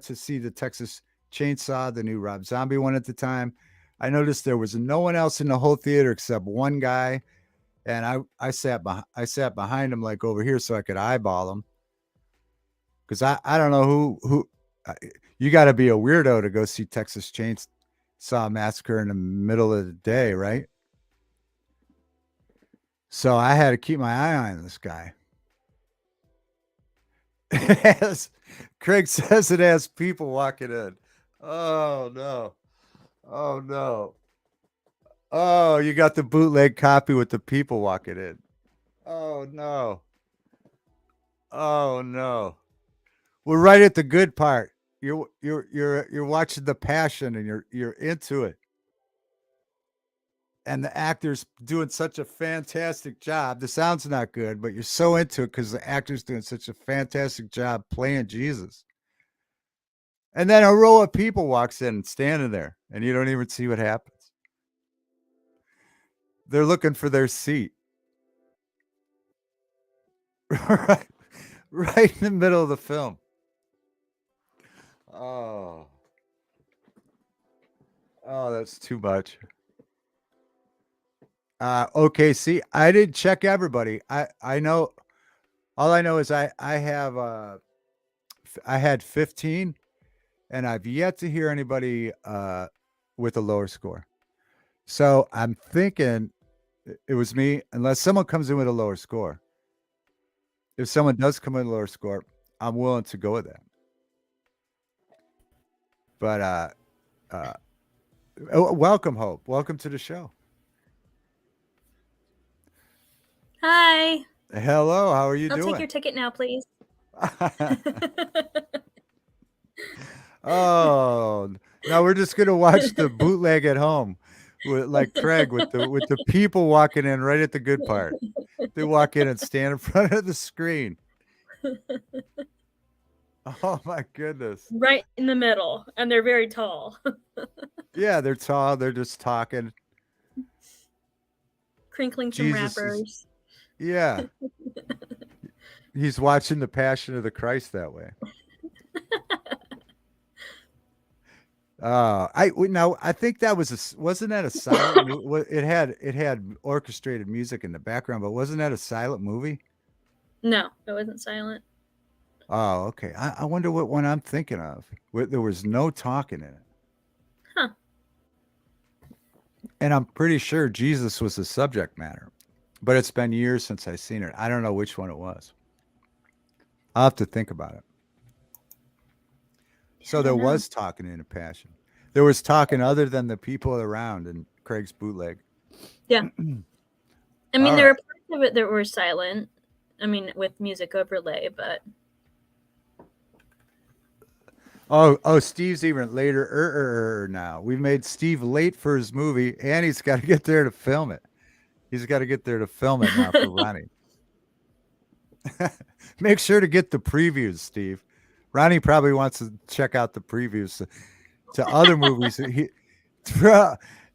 to see the Texas Chainsaw, the new Rob Zombie one at the time. I noticed there was no one else in the whole theater except one guy, and I sat behind him, like over here, so I could eyeball him. Because I don't know who you got to be a weirdo to go see Texas Chainsaw Massacre in the middle of the day, right? So I had to keep my eye on this guy. Craig says it has people walking in. Oh no. Oh no. Oh, you got the bootleg copy with the people walking in. Oh no. Oh no. We're right at the good part. You're watching The Passion and you're into it. and the actor's doing such a fantastic job. The sound's not good, but you're so into it because the actor's doing such a fantastic job playing Jesus. And then a row of people walks in and standing there, and you don't even see what happens. They're looking for their seat. right, right in the middle of the film. Oh, oh, that's too much. Okay, see, I didn't check everybody. I know all I know is I have I had 15, and I've yet to hear anybody with a lower score. So I'm thinking it was me, unless someone comes in with a lower score. If someone does come in with a lower score, I'm willing to go with that. But uh, welcome, Hope. Welcome to the show. Hi. Hello. How are you I'll doing? take your ticket now, please. Oh, now we're just gonna watch the bootleg at home, like Craig with the people walking in right at the good part. They walk in and stand in front of the screen. Oh my goodness. Right in the middle, and they're very tall. Yeah, they're tall. They're just talking. Crinkling some Jesus is, wrappers. yeah. He's watching the Passion of the Christ that way. Now I think that was wasn't that a silent movie? It had orchestrated music in the background, but wasn't that a silent movie? No, it wasn't silent. Oh, okay. I wonder what one I'm thinking of. There was no talking in it, Huh. and I'm pretty sure Jesus was the subject matter, but it's been years since I've seen it. I don't know which one it was. I'll have to think about it. Yeah, So I there don't know. was talking in a Passion. There was talking other than the people around in Craig's bootleg. Yeah. I mean, All there were right. parts of it that were silent. I mean, with music overlay, but Oh, Steve's even later now. We've made Steve late for his movie, and he's got to get there to film it. He's got to get there to film it now for Ronnie. Make sure to get the previews, Steve. Ronnie probably wants to check out the previews to other movies. To,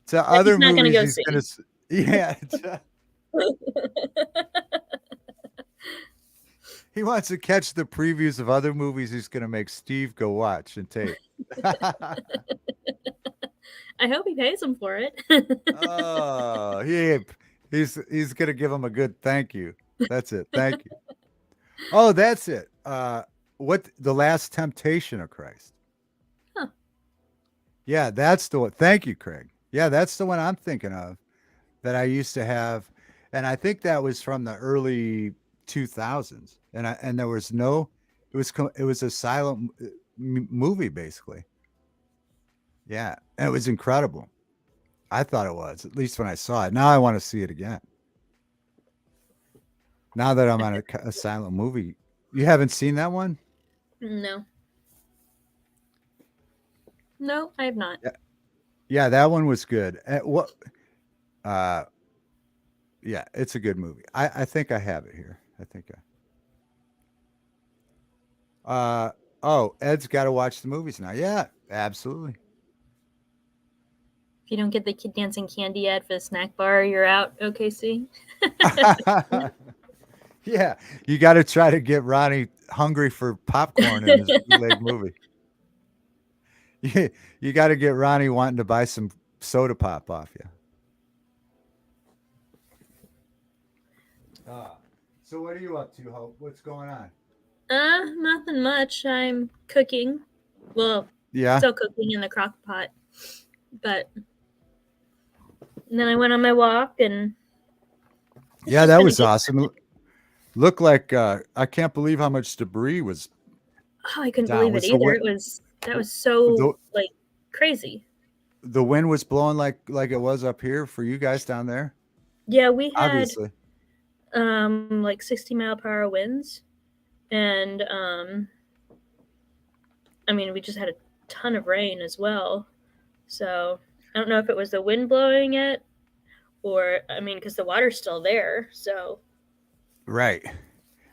to that he's other not going to movies go he's gonna see. yeah. He wants to catch the previews of other movies he's gonna make Steve go watch and tape. I hope he pays him for it. Oh, he's gonna give him a good thank you. That's it. Thank you. Oh, that's it. What the Last Temptation of Christ? Huh. Yeah, that's the one. Thank you, Craig. Yeah, that's the one I'm thinking of that I used to have, and I think that was from the early 2000s. And there was no, it was a silent movie basically. Yeah, and it was incredible. I thought it was, at least when I saw it. Now I want to see it again. Now that I'm on a silent movie, you haven't seen that one? No. No, I have not. Yeah, yeah, that one was good. What? Uh, yeah, it's a good movie. I think I have it here. I think oh, Ed's got to watch the movies now. Yeah, absolutely. If you don't get the Kid Dancing Candy ad for the snack bar, you're out, OKC. Yeah, you got to try to get Ronnie hungry for popcorn in his bootleg movie. You got to get Ronnie wanting to buy some soda pop off you. Ah, so what are you up to, Hope? What's going on? Nothing much. I'm cooking. Well, Yeah, still cooking in the crock pot. But and then I went on my walk, and it's yeah, just that been a was good. awesome. Looked like I can't believe how much debris was Oh, I couldn't down. believe it Was the either. wind That was so the like crazy. the wind was blowing like it was up here for you guys down there? Yeah, we had Obviously. like 60-mile-per-hour winds, and I mean we just had a ton of rain as well. So I don't know if it was the wind blowing it or I mean, because the water's still there, so Right.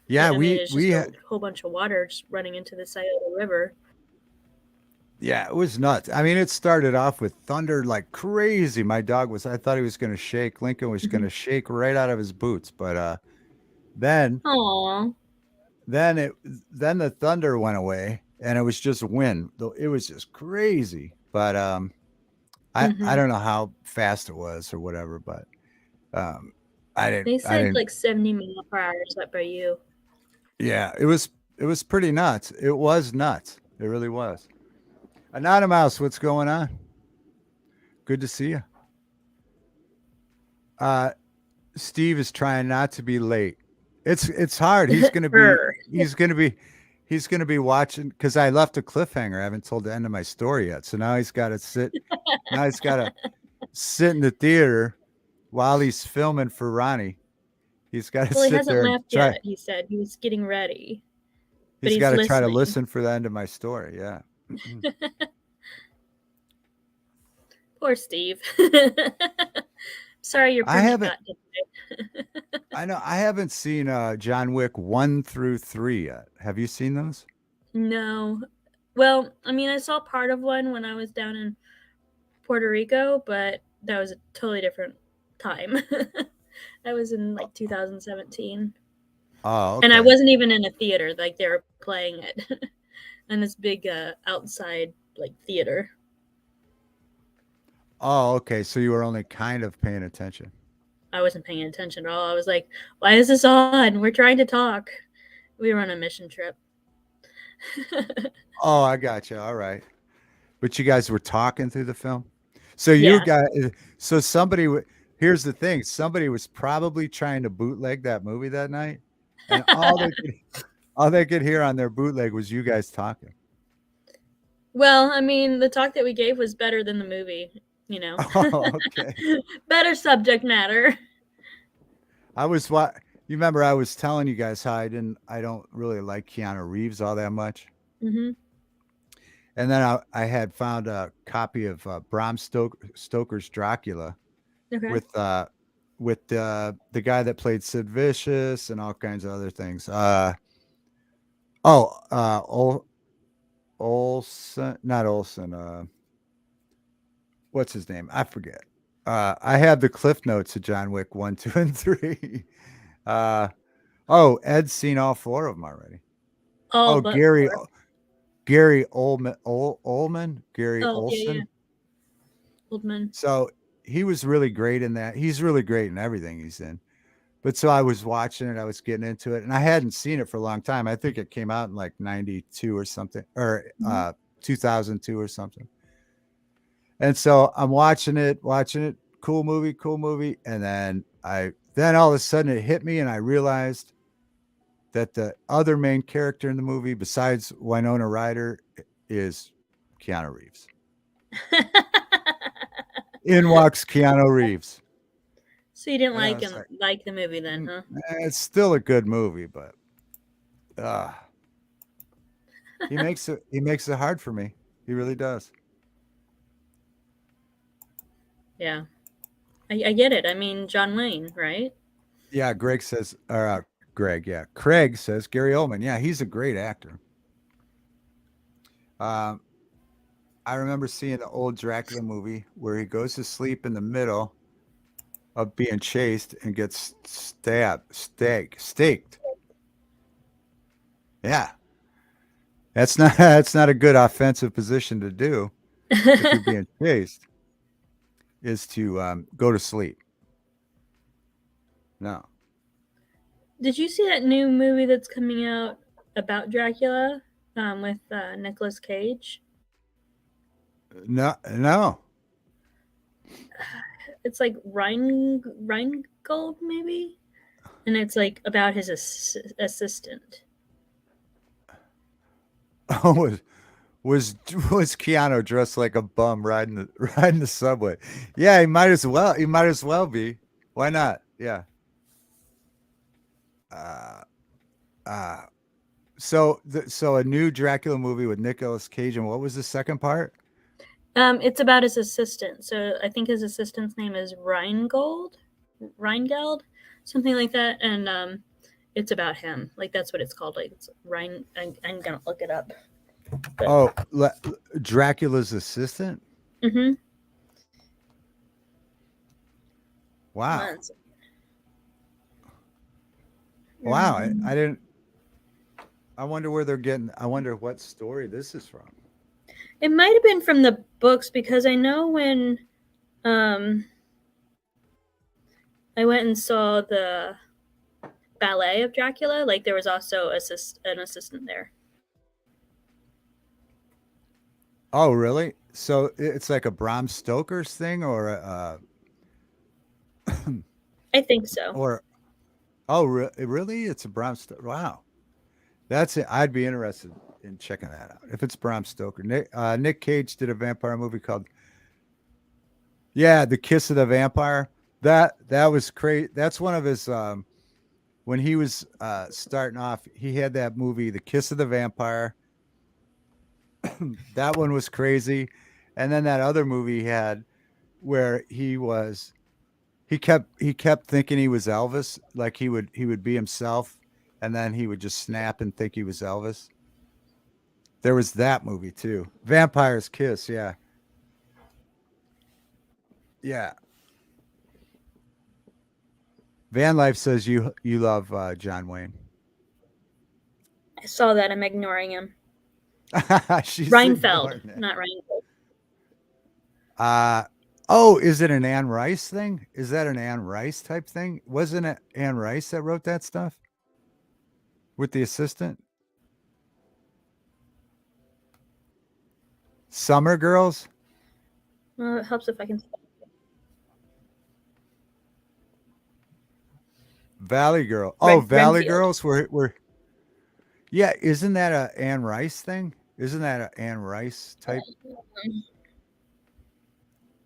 Yeah, I mean, we it's just we a had, whole bunch of water just running into the side of the river. yeah, it was nuts. I mean, it started off with thunder like crazy. My dog was, I thought he was going to shake. Lincoln was going Hmm. to shake right out of his boots, but then Aw. then it then the thunder went away and it was just wind. Though it was just crazy. But I Hmm. don't know how fast it was or whatever, but um They I said didn't like 70 miles per hour is up by you. yeah, it was pretty nuts. It was nuts. It really was. Anonymous, what's going on? Good to see you. Uh Steve is trying not to be late. It's hard. Her. He's gonna be watching because I left a cliffhanger. I haven't told the end of my story yet. So now he's got to sit. Now he's got to sit in the theater while he's filming for Ronnie. He's got to Well, he sit hasn't there and left try. yet. He said he was getting ready, but He's he's got to try to listening. listen for the end of my story. Yeah. Poor Steve. Sorry your I permit haven't. got denied. I know. I haven't seen John Wick 1 through 3 yet. Have you seen those? No. Well, I mean, I saw part of one when I was down in Puerto Rico, but that was a totally different time. That was in like 2017. Oh, And I okay. wasn't even in a theater, like they were playing it in this big outside like theater. Oh, okay. So you were only kind of paying attention. I wasn't paying attention at all. I was like, why is this on? We're trying to talk. We were on a mission trip. Oh, I got you. All right. But you guys were talking through the film? So you Yeah. got so somebody here's the thing, somebody was probably trying to bootleg that movie that night, and all they could hear on their bootleg was you guys talking. Well, I mean, the talk that we gave was better than the movie, you know. Oh, okay. Better subject matter. I was what you remember I was telling you guys how I don't really like Keanu Reeves all that much. Hmm. And then I had found a copy of Stoker's Dracula Okay. with the guy that played Sid Vicious and all kinds of other things. Oh, Olson, not Olson. What's his name? I forget. I have the cliff notes of John Wick 1, 2, and 3. Uh, oh, Ed's seen all four of them already. All Oh, but four. Gary Oldman, Gary Oh, yeah, yeah. Olson. Oldman. So he was really great in that. He's really great in everything he's in. But so I was watching it, I was getting into it, and I hadn't seen it for a long time. I think it came out in like 92 or something, or Hmm. 2002 or something. And so I'm watching it, cool movie, and then all of a sudden it hit me and I realized that the other main character in the movie besides Winona Ryder is Keanu Reeves. In walks Keanu Reeves. So you didn't And I like was him, like, like the movie then, huh? It's still a good movie, but uh he makes it hard for me. He really does. Yeah, I get it. I mean, John Wayne, right? Yeah, Craig says Gary Oldman. Yeah, he's a great actor. Um, I remember seeing the old Dracula movie where he goes to sleep in the middle of being chased and gets staked. Yeah, that's not a good offensive position to do if you're being chased. Is to go to sleep. No, Did you see that new movie that's coming out about Dracula with Nicolas Cage? no. It's like Rheingold, maybe, and it's like about his assistant. Oh, was was Keanu dressed like a bum riding the riding the subway? Yeah, he might as well. He might as well be. Why not? Yeah. Uh, uh, so a new Dracula movie with Nicolas Cage, and what was the second part? It's about his assistant. So I think his assistant's name is Rheingold. Reingeld, something like that, and it's about him. Like that's what it's called. Like it's Rein. I'm gonna look it up. But Oh, Dracula's assistant. mm-hmm. Wow, Once. wow. I didn't. I wonder where they're getting. I wonder what story this is from. It might have been from the books because I know when um, I went and saw the ballet of Dracula, like there was also an assistant there. Oh, really? So it's like a Bram Stoker's thing, I think so. or oh, really? It's a Bram Stoker. Wow, that's it. I'd be interested in checking that out if it's Bram Stoker. Nick Cage did a vampire movie called The Kiss of the Vampire. That was great. That's one of his when he was starting off. He had that movie, The Kiss of the Vampire. That one was crazy, and then that other movie he had where he kept thinking he was Elvis, like he would be himself, and then he would just snap and think he was Elvis. There was that movie too, Vampire's Kiss. Yeah, yeah. Van Life says you love John Wayne. I saw that. I'm ignoring him. She's Reinfeld, ignoring it. not Reinfeld. Uh oh, is it an Anne Rice thing? Is that an Anne Rice type thing? Wasn't it Anne Rice that wrote that stuff with the assistant? Summer Girls, Well, it helps if I can. Valley Girl. Oh, Valley Renfield. Girls were yeah, isn't that a Anne Rice thing? Isn't that a Anne Rice type?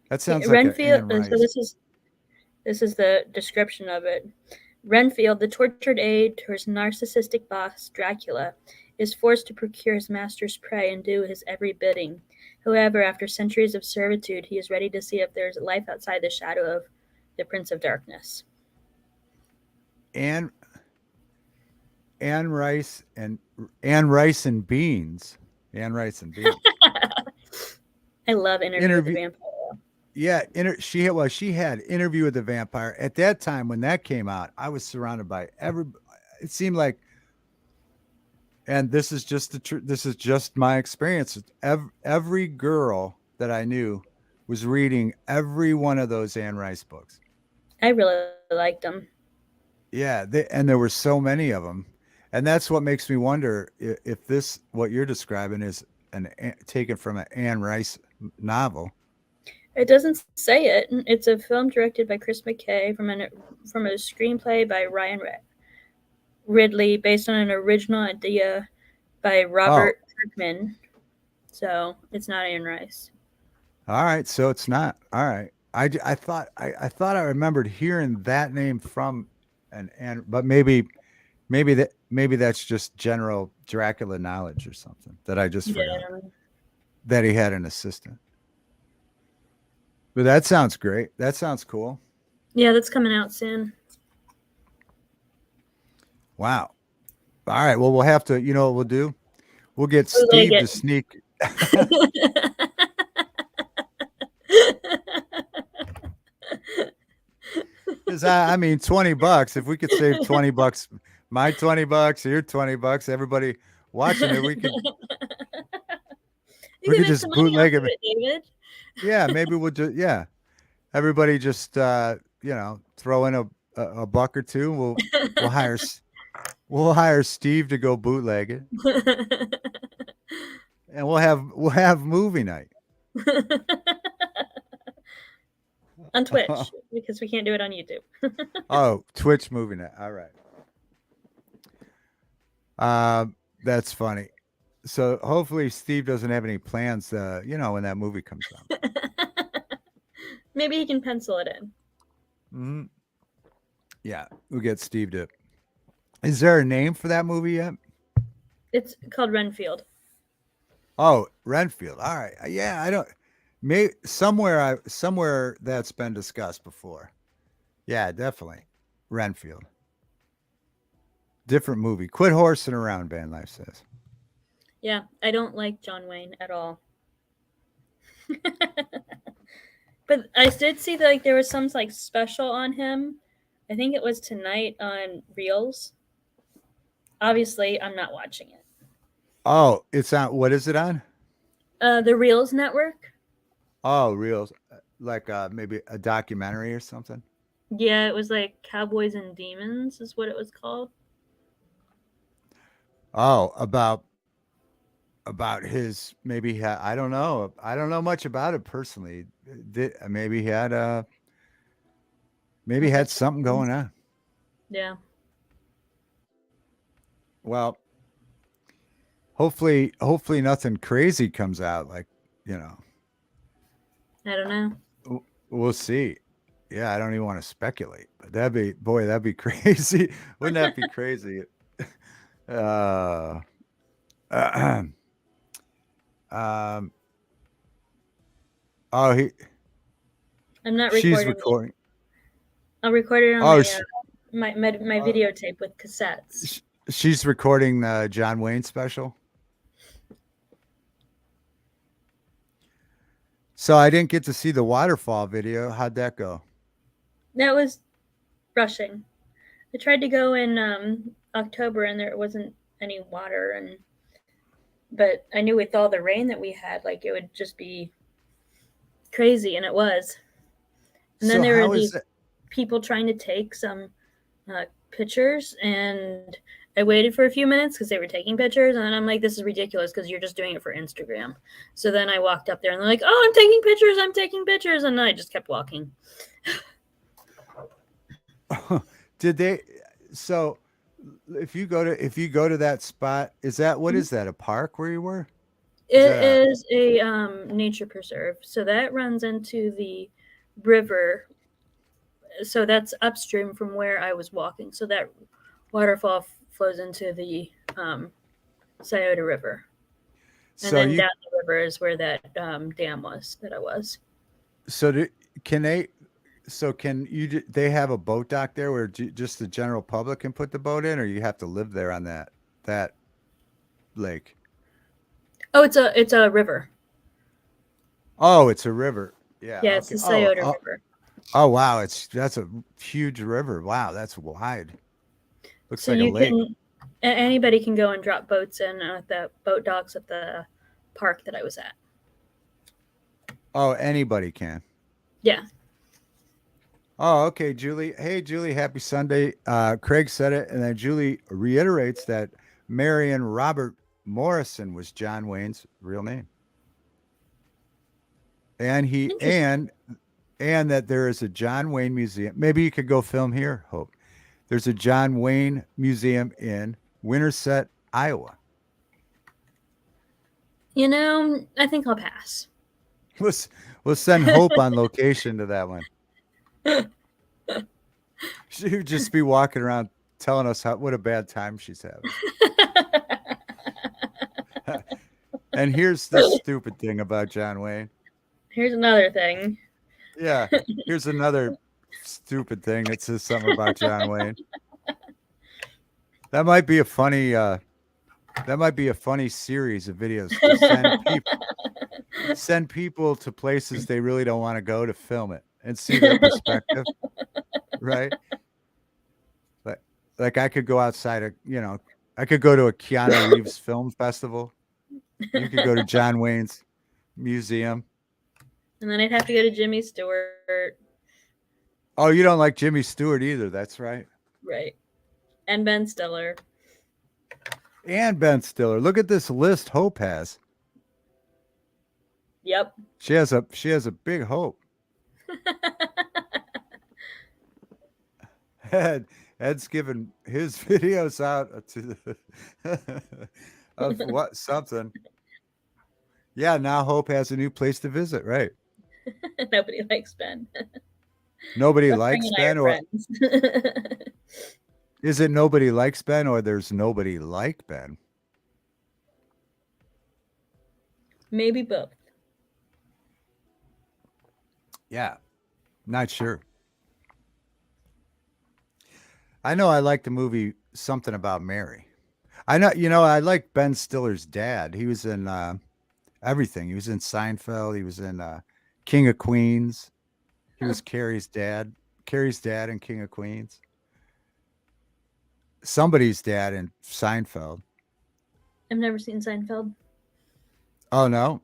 That sounds like an Renfield. Anne So Rice. this is the description of it. Renfield, the tortured aide to his narcissistic boss, Dracula, is forced to procure his master's prey and do his every bidding. However, after centuries of servitude, he is ready to see if there is life outside the shadow of the Prince of Darkness. Anne Anne Rice and Anne Rice and Beans. Anne Rice and Beans. I love Interview with the Interview. Vampire. Yeah, she had Interview with the Vampire. At that time when that came out, I was surrounded by every. It seemed like, and this is just this is just my experience. Every girl that I knew was reading every one of those Anne Rice books. I really liked them. Yeah, and there were so many of them, and that's what makes me wonder if this what you're describing is taken from an Anne Rice novel. It doesn't say it. It's a film directed by Chris McKay from a screenplay by Ryan Ridley based on an original idea by Oh, Robert Kirkman. So it's not Anne Rice. all right, so it's not. All right. I thought I remembered hearing that name from but maybe that's just general Dracula knowledge or something that I just forgot Yeah. that he had an assistant. But that sounds great. That sounds cool. Yeah, that's coming out soon. Wow. All right. Well, we'll have to. You know what we'll do? We'll get Bootleg Steve to it. sneak. Because I mean, $20. If we could save $20, my $20, your $20, everybody watching it, we could You we can could make some just money off bootleg of it. it, David. Yeah, maybe we'll just everybody just throw in a buck or two. We'll hire Steve to go bootleg it, and we'll have movie night. On Twitch because we can't do it on YouTube. Oh, Twitch movie night. All right. That's funny. So hopefully Steve doesn't have any plans. When that movie comes out. Maybe he can pencil it in. Hmm. Yeah, we'll get Steve to. Is there a name for that movie yet? It's called Renfield. Oh, Renfield. All right. Yeah, I don't. Somewhere that's been discussed before. Yeah, definitely. Renfield. Different movie. Quit horsing around, Van Life says. Yeah, I don't like John Wayne at all. But I did see that like there was some like special on him. I think it was tonight on Reels. Obviously, I'm not watching it. Oh, it's on. What is it on? The Reels network. Oh, real. Like maybe a documentary or something. Yeah, it was like Cowboys and Demons is what it was called. Oh, about his maybe I don't know. I don't know much about it personally. Maybe he had maybe he had something going Investigations. on. Yeah, Well, hopefully nothing crazy comes out like, you know. I don't know. We'll see. Yeah, I don't even want to speculate, but that'd be crazy. Wouldn't that be crazy? Uh, um, oh, I'm not she's recording it. recording. I'll record it on Oh, my uh, videotape with cassettes. she's recording the John Wayne special. So I didn't get to see the waterfall video. How'd that go? That was rushing. I tried to go in October and there wasn't any water, and but I knew with all the rain that we had, like it would just be crazy, and it was. And then So there were how is these it? people trying to take some pictures, and I waited for a few minutes because they were taking pictures, and then I'm like, this is ridiculous because you're just doing it for Instagram. So then I walked up there, and they're like, oh, I'm taking pictures, and I just kept walking. Did they? So if you go to that spot, is that what Mhm. is that a park where you were? Is It that a is a nature preserve, so that runs into the river. So that's upstream from where I was walking. So that waterfall flows into the Scioto River, and so then you down the river is where that dam was that I was. so do, can they so can you they have a boat dock there where just the general public can put the boat in, or you have to live there on that lake? Oh, it's a river. Oh, it's a river. Yeah, Yeah, it's okay. the Scioto River. Oh wow, it's that's a huge river. Wow, that's wide. Looks So like a you lake. can anybody can go and drop boats in at the boat docks at the park that I was at. Oh, anybody can. Yeah. Oh, okay, Julie. Hey, Julie, happy Sunday. Craig said it, and then Julie reiterates that Marion Robert Morrison was John Wayne's real name. And he Interesting. and that there is a John Wayne museum. Maybe you could go film here, Hope. There's a John Wayne museum in Winterset, Iowa. I think I'll pass. Let's we'll send Hope on location to that one. She would just be walking around telling us what a bad time she's having. And here's the stupid thing about John Wayne. Here's another thing. Yeah, here's another stupid thing that says something about John Wayne. That might be a funny that might be a funny series of videos to send people to places they really don't want to go to film it and see their perspective, right? Like like I could go outside of, I could go to a Keanu Reeves film festival. You could go to John Wayne's museum. And then I'd have to go to Jimmy Stewart, Oh, you don't like Jimmy Stewart either. That's right. right? And Ben Stiller. And Ben Stiller. Look at this list Hope has. Yep. She has a big hope. Ed Ed's given his videos out to the of what something. Yeah, now Hope has a new place to visit, right? Nobody likes Ben. Nobody Buffering likes and I Ben, are or friends. is it nobody likes Ben, or there's nobody like Ben? Maybe both. Yeah, not sure. I know I like the movie Something About Mary. I know, I like Ben Stiller's dad. He was in everything. He was in Seinfeld. He was in King of Queens. He Huh. was Carrie's dad. Carrie's dad in King of Queens. Somebody's dad in Seinfeld. I've never seen Seinfeld. Oh no.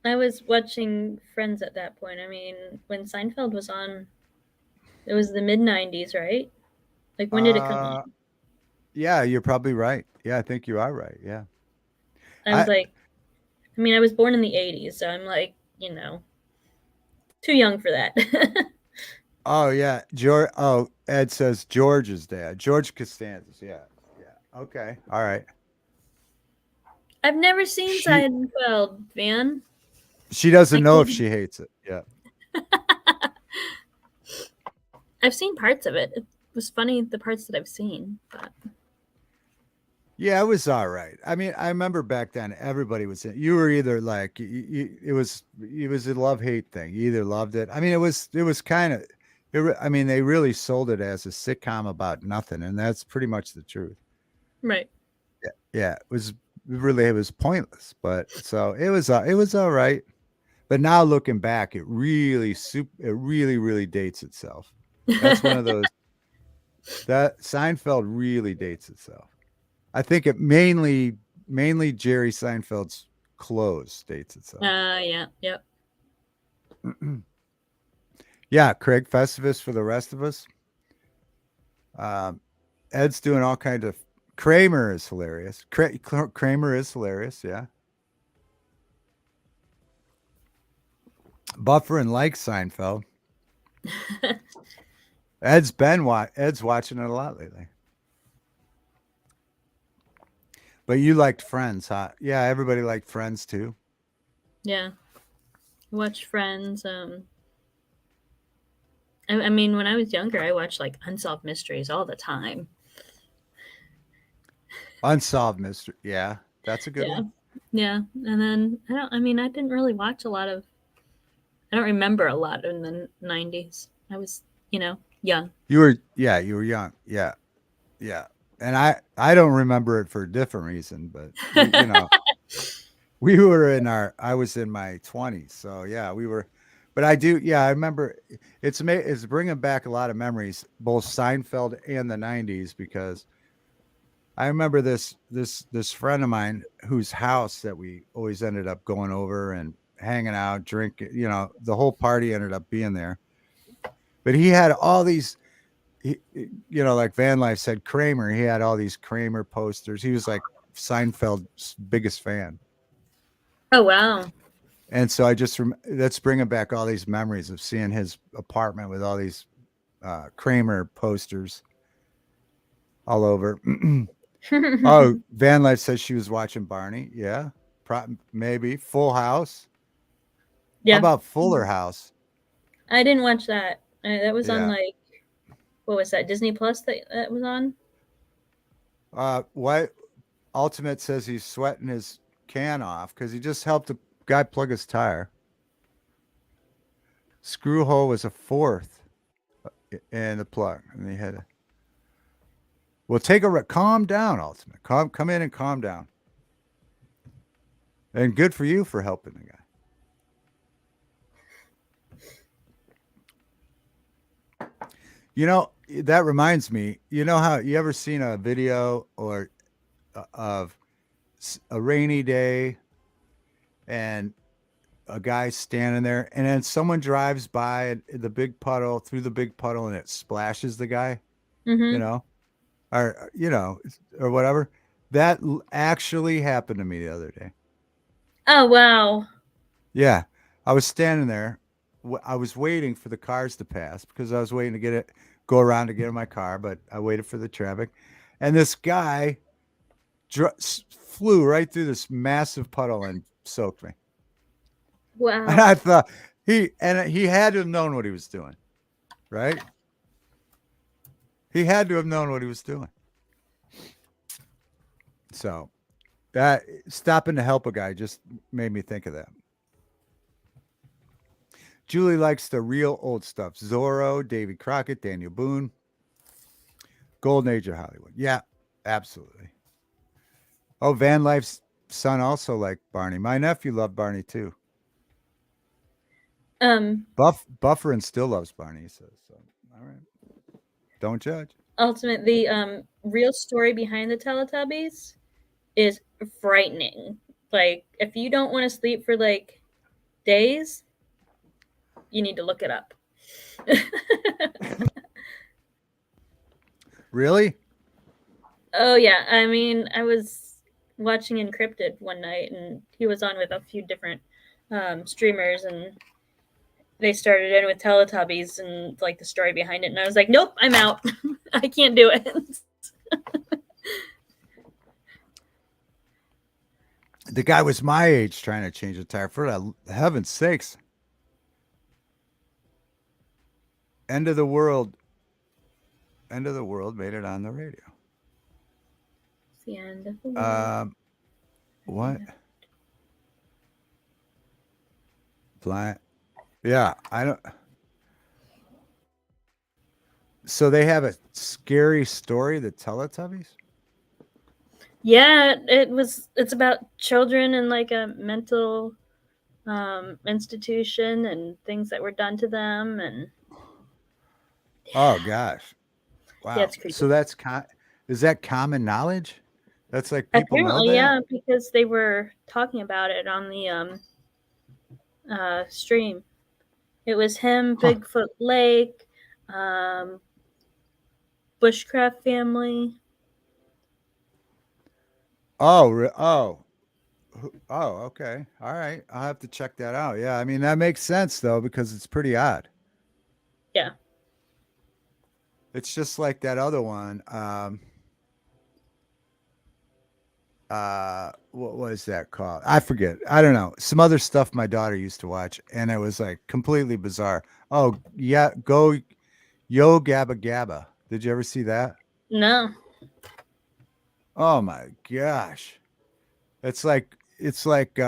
I was watching Friends at that point. I mean, when Seinfeld was on, it was the mid 90s, right? Like, when did it come Uh on? yeah, you're probably right. Yeah, I think you are right. Yeah. I was I like, I mean, I was born in the 80s, so I'm like, too young for that. Oh yeah, George. Oh, Ed says George's dad, George Costanza's. Yeah, yeah. Okay, all right. I've never seen She Seinfeld, man. she I doesn't know if can't. she hates it. Yeah, I've seen parts of it. It was funny, the parts that I've seen, but yeah. It was all right. I mean, I remember back then everybody was in. You were either like it was a love hate thing. You either loved it. I mean, it was kind of. I mean, they really sold it as a sitcom about nothing, and that's pretty much the truth. right. Yeah, yeah. It was pointless, but so it was all right. But now looking back, it really dates itself. That's one of those that Seinfeld really dates itself. I think it mainly Jerry Seinfeld's clothes dates itself. Yeah, yep. Yeah, Craig Festivus for the rest of us. Um, Ed's doing all kinds of. Kramer is hilarious. Kramer is hilarious. Yeah, Buffer and like Seinfeld. Ed's watching it a lot lately. But you liked Friends, huh? Yeah, everybody liked Friends too. Yeah. Watched Friends. I mean, when I was younger, I watched like Unsolved Mysteries all the time. Unsolved Mystery. Yeah, that's a good Yeah. one. Yeah. And then I mean, I didn't really watch a lot of, I don't remember a lot in the 90s. I was, young. You were young. Yeah, yeah. And I don't remember it for a different reason, but I was in my 20s. So yeah, but I do, yeah, I remember it's bringing back a lot of memories, both Seinfeld and the 90s, because I remember this friend of mine whose house that we always ended up going over and hanging out, drinking, the whole party ended up being there. But he had all these, like Van Life said, Kramer, he had all these Kramer posters. He was like Seinfeld's biggest fan. Oh, wow. And so that's bringing back all these memories of seeing his apartment with all these Kramer posters all over. Oh, Van Life says she was watching Barney. Yeah, maybe Full House. How Yeah. about Fuller House? I didn't watch that. That was on Yeah. like, what was that? Disney Plus that was on? What Ultimate says he's sweating his can off because he just helped a guy plug his tire. Screw hole was a fourth in the plug, and he had. Well, calm down, Ultimate. Come in and calm down. And good for you for helping the guy. That reminds me. You know how you ever seen a video or of a rainy day and a guy standing there, and then someone drives by the big puddle through the big puddle, and it splashes the guy, you Mm-hmm. know, or whatever. That actually happened to me the other day. Oh, wow. Yeah, I was standing there. I was waiting for the cars to pass because I was waiting to go around to get in my car, but I waited for the traffic, and this guy flew right through this massive puddle and soaked me. And Wow. I thought he had to have known what he was doing, right? He had to have known what he was doing. So that stopping to help a guy just made me think of that. Julie likes the real old stuff. Zorro, Davy Crockett, Daniel Boone, Golden Age of Hollywood. Yeah, absolutely. Oh, Van Life's son also liked Barney. My nephew loved Barney too. Um, Bufferin still loves Barney, he says. So, all right. Don't judge. Ultimate, the real story behind the Teletubbies is frightening. Like, if you don't want to sleep for like days, you need to look it up. Really? Oh yeah, I mean, I was watching Encrypted one night, and he was on with a few different streamers, and they started in with Teletubbies and like the story behind it, and I was like, nope, I'm out. I can't do it. The guy was my age trying to change a tire. For heaven's sakes. End of the world. End of the world made it on the radio. It's the end of the world. What? Blind. Yeah, I don't. So they have a scary story, the Teletubbies? Yeah, it's about children in like a mental institution and things that were done to them, and Oh gosh. yeah, Wow. it's creepy. So is that common knowledge? That's like people know Apparently, that? yeah, because they were talking about it on the stream. It was him, Huh. Bigfoot Lake, Bushcraft family. Oh. Oh, okay. All right. I'll have to check that out. Yeah, I mean that makes sense though because it's pretty odd. Yeah. It's just like that other one. What was that called? I forget. I don't know. Some other stuff my daughter used to watch, and it was like completely bizarre. Oh yeah, go Yo Gabba Gabba. Did you ever see that? No. Oh my gosh. It's like it was like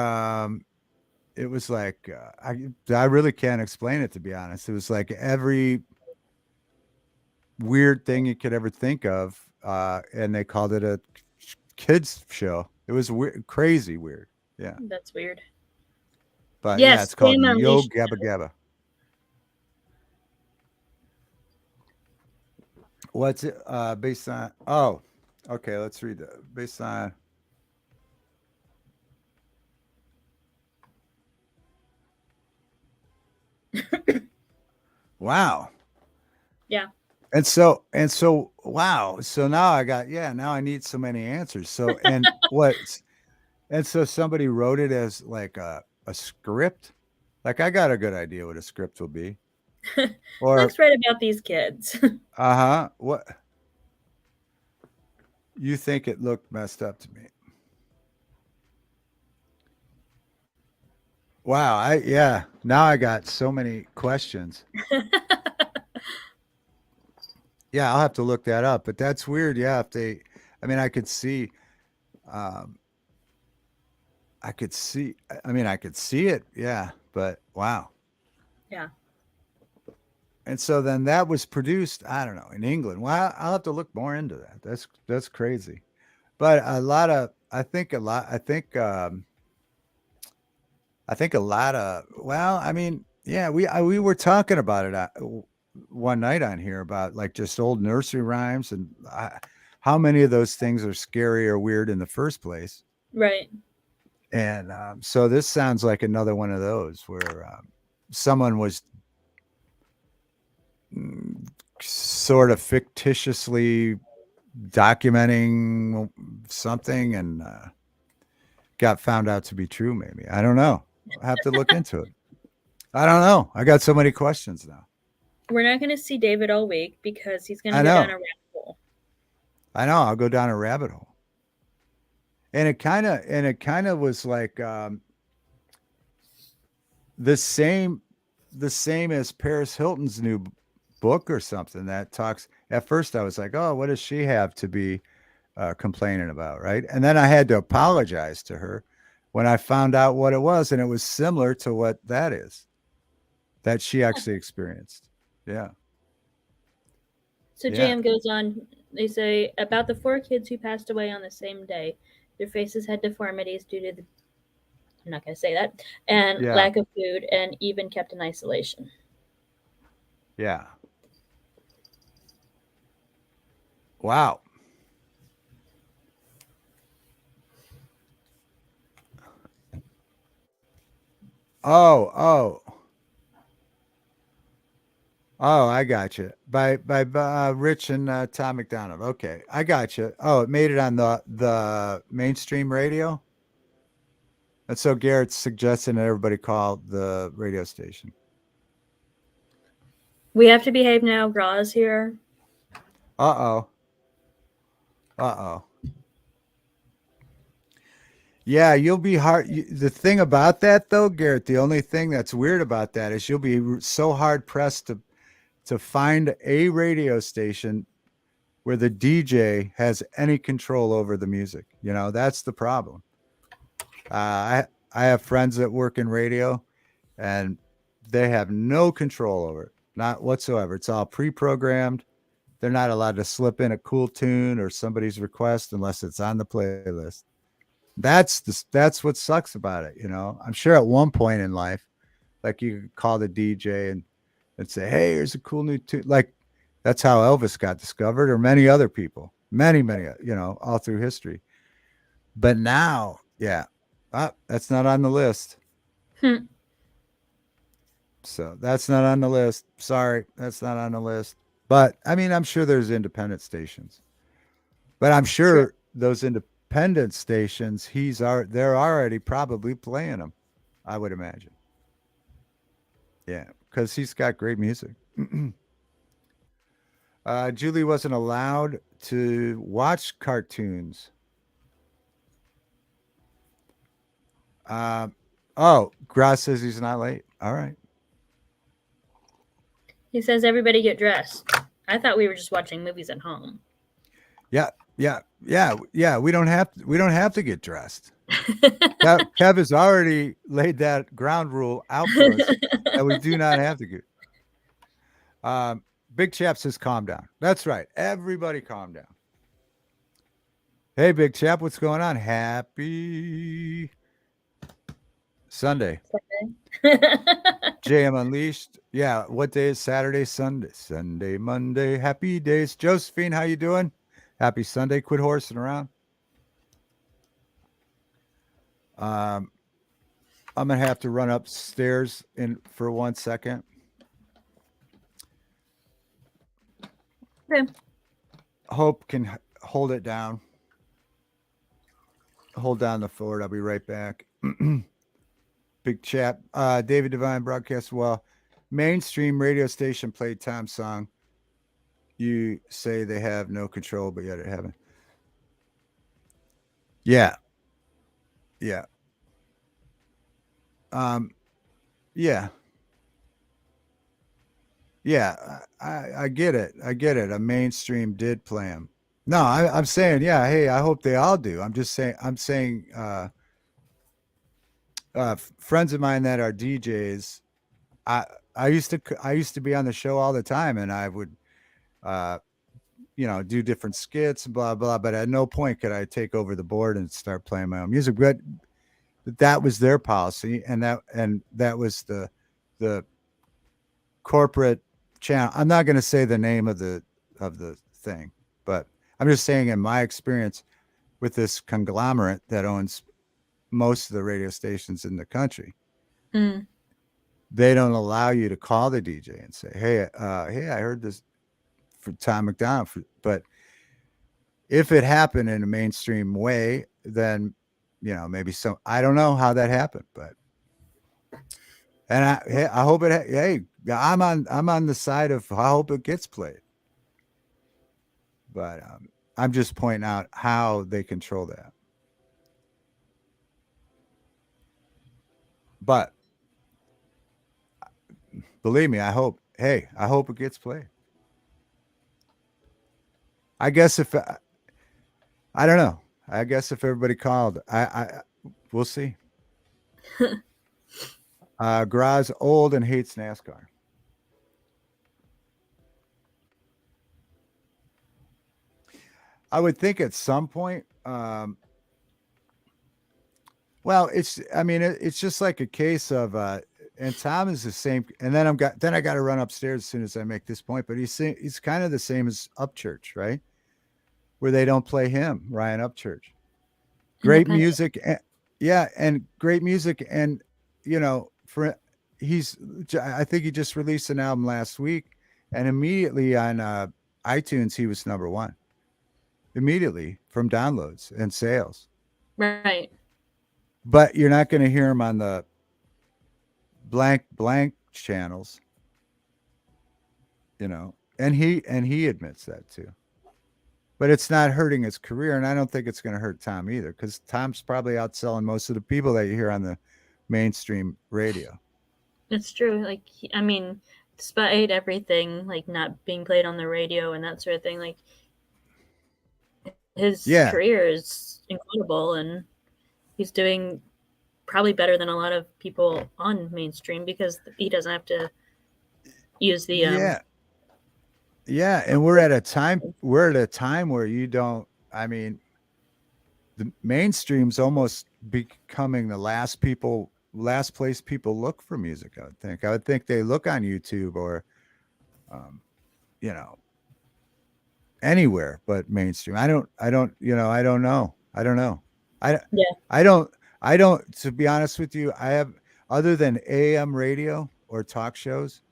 I really can't explain it to be honest. It was like every weird thing you could ever think of, and they called it a kids show. It was weird, crazy weird. Yeah, That's weird. but yeah, Yes, it's called Sam Yo Unleashed. Gabba Gabba. What's it based on? Oh, okay. Let's read that. Based on. Wow. Yeah. And so wow. So now now I need so many answers. So and what and so somebody wrote it as like a script. Like I got a good idea what a script will be. Or Let's write about these kids. uh-huh. What you think it looked messed up to me. Wow, now I got so many questions. Yeah, I'll have to look that up, but that's weird. Yeah, if they I mean um I could see it. Yeah, but wow. Yeah. And so then that was produced, I don't know, in England. Well, I'll have to look more into that. That's crazy. But a lot of I think a lot of well, I mean, yeah, we were talking about it one night on here about like just old nursery rhymes and how many of those things are scary or weird in the first place. Right. And so this sounds like another one of those where someone was sort of fictitiously documenting something and got found out to be true. Maybe I don't know. I have to look into it. I don't know. I got so many questions now. We're not going to see David all week because he's going to I go down a know. rabbit hole. I know. I'll go down a rabbit hole. And it kind of was like the same as Paris Hilton's new book or something that talks. At first, I was like, "Oh, what does she have to be complaining about?" Right? And then I had to apologize to her when I found out what it was, and it was similar to what that is. that she actually experienced. Yeah. So Yeah. JM goes on. They say about the 4 kids who passed away on the same day. Their faces had deformities due to the, I'm not going to say that, and Yeah. lack of food, and even kept in isolation. Yeah. Wow. Oh, oh. Oh, I got you. By Rich and Tom McDonald. Okay, I got you. Oh, it made it on the mainstream radio. And so Garrett's suggesting that everybody call the radio station. We have to behave now. Graz here. Uh-oh. Uh-oh. Yeah, you'll be hard. The thing about that, though, Garrett, the only thing that's weird about that is you'll be so hard pressed to find a radio station where the DJ has any control over the music. That's the problem. I have friends that work in radio, and they have no control over it, not whatsoever. It's all pre-programmed. They're not allowed to slip in a cool tune or somebody's request unless it's on the playlist. That's what sucks about it. I'm sure at one point in life, like you could call the DJ and say, "Hey, here's a cool new tune." Like that's how Elvis got discovered, or many other people, many, all through history. But now, yeah, that's not on the list. Hmm. So that's not on the list. Sorry, that's not on the list. But I mean, I'm sure there's independent stations. But I'm True. sure those independent stations, they're already probably playing them. I would imagine. Yeah, because he's got great music. Julie wasn't allowed to watch cartoons. Uh, oh, Grass says he's not late. All right. He says everybody get dressed. I thought we were just watching movies at home. Yeah, yeah. We don't have to get dressed. Kev has already laid that ground rule out for us that we do not have to get. Big Chap says, "Calm down." That's right. Everybody, calm down. Hey, Big Chap, what's going on? Happy Sunday. JM Unleashed. Yeah, what day is Saturday? Sunday, Sunday, Monday. Happy days. Josephine, how you doing? Happy Sunday. Quit horsing around. Um, I'm gonna have to run upstairs in for 1 second. Okay. Hope can hold it down. Hold down the fort. I'll be right back. Big Chap. David Devine broadcast well. Mainstream radio station played Tom's song. You say they have no control, but yet it haven't. Yeah, yeah, um, yeah, yeah. I get it. I get it. A mainstream did play him. No, I'm saying, yeah. Hey, I hope they all do. I'm just saying. I'm saying. Friends of mine that are DJs. I I used to be on the show all the time, and I would uh, do different skits, blah blah. But at no point could I take over the board and start playing my own music. But that was their policy, and that was the corporate channel. I'm not going to say the name of the thing, but I'm just saying in my experience with this conglomerate that owns most of the radio stations in the country, Mm. they don't allow you to call the DJ and say, "Hey, hey, I heard this for Tom McDonald." But if it happened in a mainstream way, then maybe some. I don't know how that happened, but hey, I hope it. Hey, I'm on the side of I hope it gets played, but I'm just pointing out how they control that. But believe me, I hope. Hey, I hope it gets played. I guess if I don't know. I guess if everybody called, I we'll see. Graz old and hates NASCAR. I would think at some point. Well, it's just like a case of, and Tom is the same. And then I got to run upstairs as soon as I make this point. But he's kind of the same as Upchurch, right? Where they don't play him, Ryan Upchurch. Great Independent. music, yeah, and great music, and for he's I think he just released an album last week, and immediately on iTunes he was number one immediately from downloads and sales. Right. But you're not going to hear him on the blank channels, and he admits that too. But it's not hurting his career, and I don't think it's going to hurt Tom either, because Tom's probably outselling most of the people that you hear on the mainstream radio. It's true. Like, I mean, despite everything, like not being played on the radio and that sort of thing, like his Yeah, career is incredible, and he's doing probably better than a lot of people on mainstream because he doesn't have to use the yeah, yeah. And we're at a time where you don't. I mean, the mainstream's almost becoming the last place people look for music. I would think they look on YouTube or, um, you know, anywhere but mainstream. I don't know. I don't know. I yeah. I don't I don't to be honest with you, I have other than AM radio or talk shows,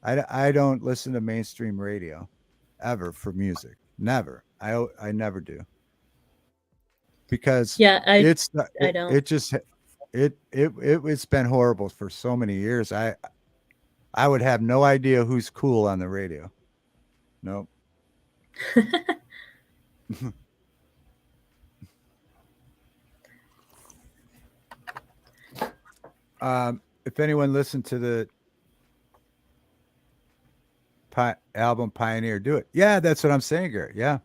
I don't listen to mainstream radio ever for music. Never. I never do because Yeah, it's not- I it, don't. it just it's been horrible for so many years. I would have no idea who's cool on the radio. Nope. If anyone listened to the album Pioneer, do it. Yeah, that's what I'm saying, Garrett. Yeah,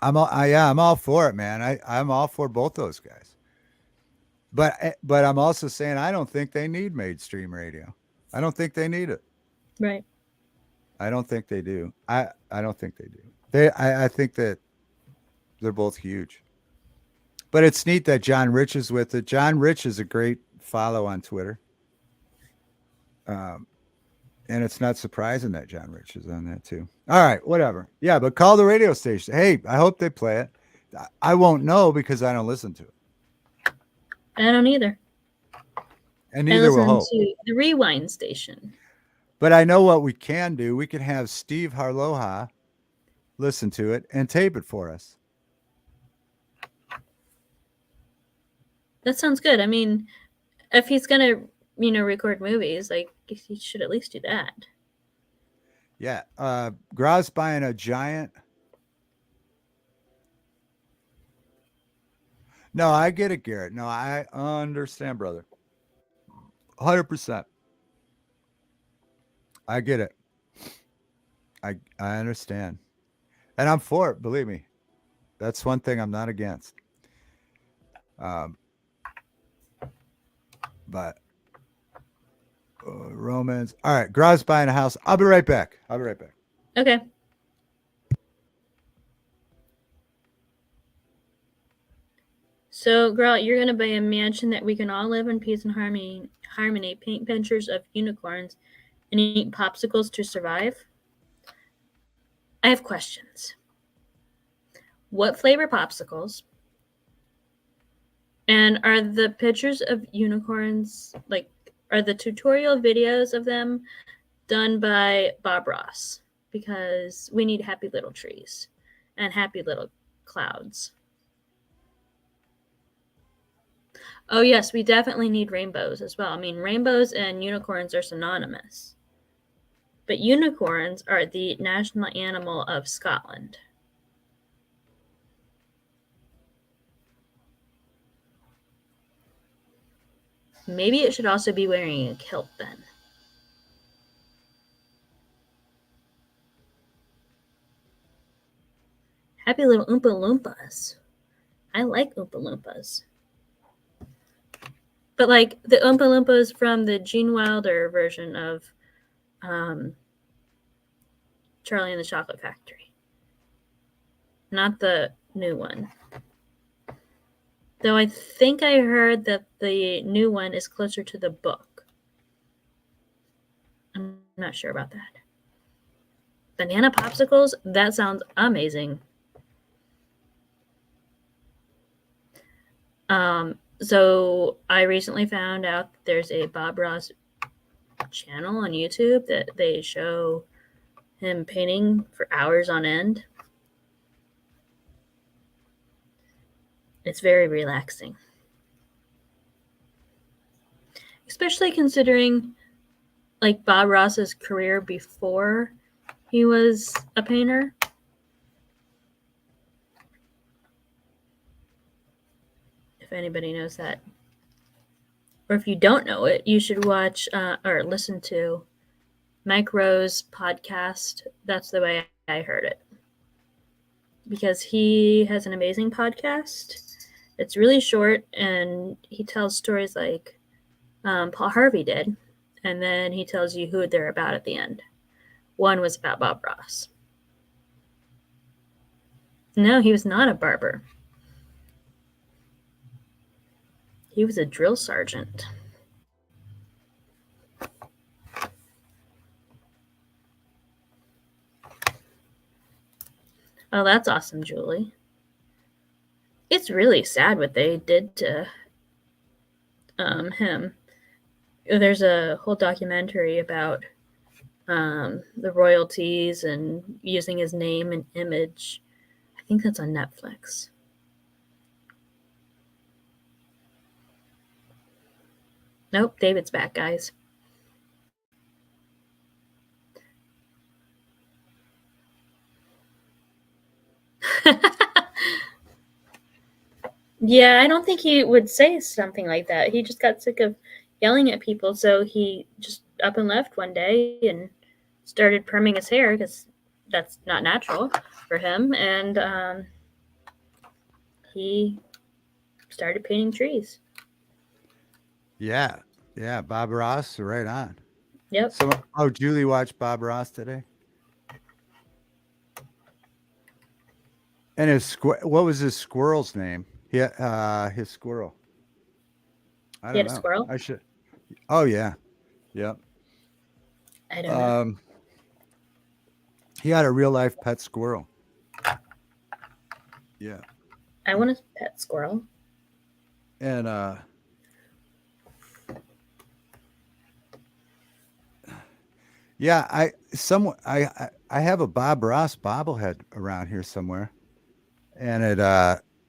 I'm all for it, man. I'm all for both those guys. But I'm also saying I don't think they need mainstream radio. I don't think they need it. Right. I don't think they do. I don't think they do. I think that they're both huge. But it's neat that John Rich is with it. John Rich is a great follow on Twitter. Um, and it's not surprising that John Rich is on that too. All right, whatever. Yeah, but call the radio station. Hey, I hope they play it. I won't know because I don't listen to it, I don't either. and I neither will listen Hope. to the Rewind station. But I know what we can do. We can have Steve Harloha listen to it and tape it for us. That sounds good. I mean, if he's gonna, record movies, like he should at least do that. Yeah, Graz buying a giant. No, I get it, Garrett. No, I understand, brother. 100%. I get it. I understand, and I'm for it. Believe me, that's one thing I'm not against. Um, but Romans. All right, Graz buying a house. I'll be right back. I'll be right back. Okay. So, girl, you're gonna buy a mansion that we can all live in peace and harmony. Harmony. Paint pictures of unicorns and eat popsicles to survive. I have questions. What flavor popsicles? And are the pictures of unicorns are the tutorial videos of them done by Bob Ross? Because we need happy little trees and happy little clouds. Oh yes, we definitely need rainbows as well. I mean, rainbows and unicorns are synonymous. But unicorns are the national animal of Scotland. Maybe it should also be wearing a kilt then. Happy little Oompa Loompas. I like Oompa Loompas. But like the Oompa Loompas from the Gene Wilder version of um, Charlie and the Chocolate Factory, not the new one. Though I think I heard that the new one is closer to the book. I'm not sure about that. Banana popsicles? That sounds amazing. So I recently found out that there's a Bob Ross channel on YouTube that they show him painting for hours on end. It's very relaxing. Especially considering like Bob Ross's career before he was a painter. If anybody knows that. Or if you don't know it, you should watch or listen to Mike Rowe's podcast. That's the way I heard it. Because he has an amazing podcast. It's really short, and he tells stories like Paul Harvey did. And then he tells you who they're about at the end. One was about Bob Ross. No, he was not a barber. He was a drill sergeant. Oh, that's awesome, Julie. It's really sad what they did to him. There's a whole documentary about the royalties and using his name and image. I think that's on Netflix. Nope, David's back, guys. Yeah, I don't think he would say something like that. He just got sick of yelling at people, so he just up and left one day and started perming his hair because that's not natural for him, and he started painting trees. Yeah. Yeah. Bob Ross, right on. Yep. So, oh, Julie watched Bob Ross today? And what was his squirrel's name? Yeah, his squirrel. I He don't had a know. squirrel? I should. Oh, yeah. Yep. I don't know. He had a real life pet squirrel. Yeah. I want a pet squirrel. And yeah, I have a Bob Ross bobblehead around here somewhere, and it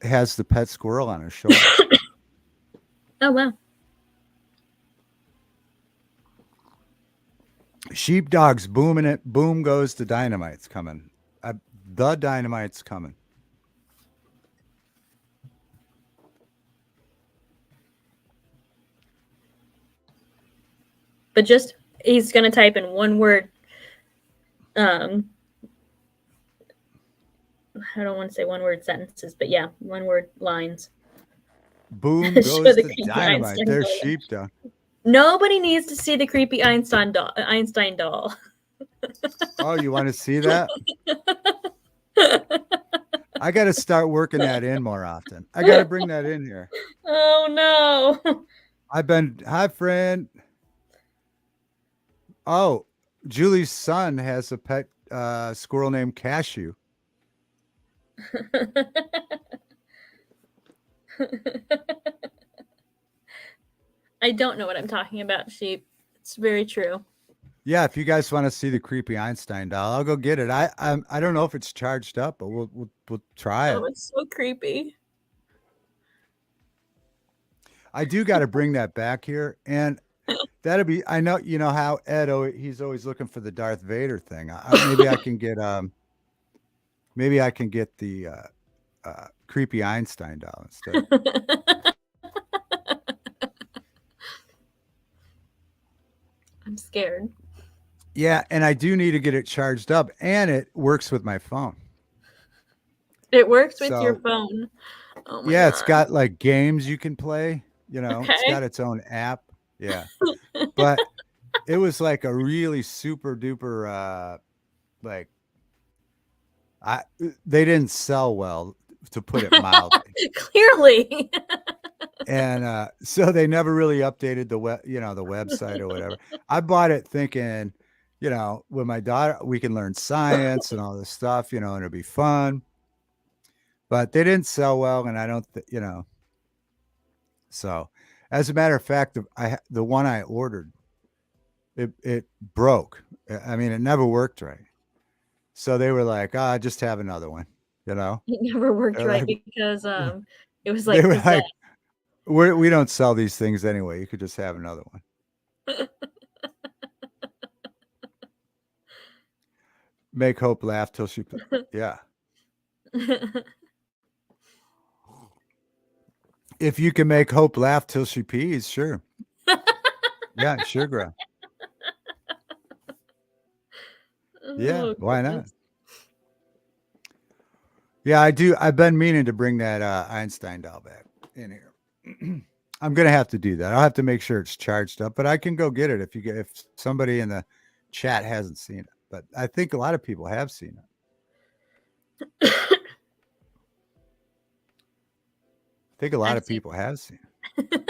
has the pet squirrel on his shoulder. Oh, wow. Sheepdog's booming it. Boom goes the dynamite's coming. The dynamite's coming. But just, he's going to type in one word. I don't want to say one word sentences, but yeah, one word lines. Boom Show goes the the creepy dynamite. Einstein There's doll. Sheepdog. Nobody needs to see the creepy Einstein doll. Oh, you want to see that? I got to start working that in more often. I got to bring that in here. Oh, no. Hi, friend. Oh, Julie's son has a pet squirrel named Cashew. I don't know what I'm talking about, sheep. It's very true. Yeah, if you guys want to see the creepy Einstein doll, I'll go get it. I don't know if it's charged up, but we'll try it. Oh, it's so creepy. I do got to bring that back here, and that'll be. I know you know how Ed. He's always looking for the Darth Vader thing. Maybe I can get maybe I can get the creepy Einstein doll instead. I'm scared. Yeah, and I do need to get it charged up, and it works with my phone. It works with your phone. Oh my Yeah, God. it's got like games you can play. It's got Okay. its own app. Yeah. But it was like a really super duper like I they didn't sell well, to put it mildly. Clearly. And so they never really updated the website or whatever. I bought it thinking, with my daughter we can learn science and all this stuff, and it'll be fun. But they didn't sell well, and I don't so as a matter of fact, the one I ordered, it broke. I mean, it never worked right. So they were like, "Ah, just have another one," you know. It never worked They're right like, because it was they like were possessed. like, we don't sell these things anyway. You could just have another one. Make Hope laugh till she, yeah. If you can make Hope laugh till she pees, sure. Yeah, sure, girl. Yeah, Oh why not? goodness. Yeah, I do. I've been meaning to bring that Einstein doll back in here. I'm gonna have to do that. I'll have to make sure it's charged up, but I can go get it if somebody in the chat hasn't seen it. But I think a lot of people have seen it. I think a lot I've of seen people have seen it.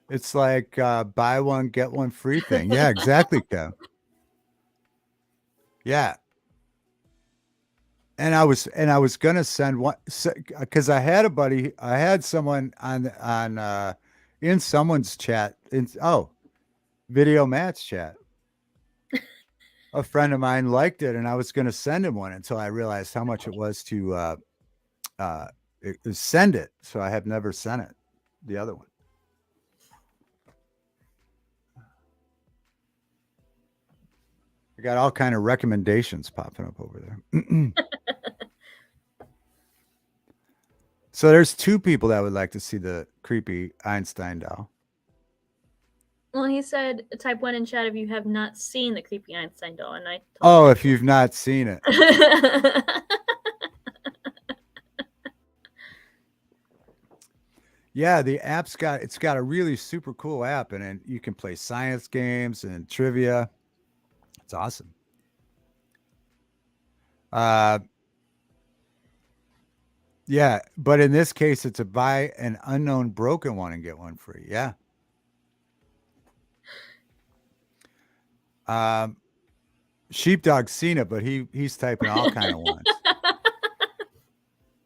It's like buy one get one free thing. Yeah, exactly, Kev. Yeah, and I was gonna send one because I had someone on in someone's chat in video match chat. A friend of mine liked it, and I was gonna send him one until I realized how much it was to uh, send it. So I have never sent it. The other one. I got all kind of recommendations popping up over there. So there's two people that would like to see the creepy Einstein doll. Well, he said, type 1 in chat if you have not seen the creepy Einstein doll, and I told Oh, him if you've not seen it. Yeah, the it's got a really super cool app, and you can play science games and trivia. It's awesome. Uh, yeah, but in this case, it's a buy an unknown broken one and get one free. Yeah. Um, Sheepdog's seen it, but he's typing all kind of ones.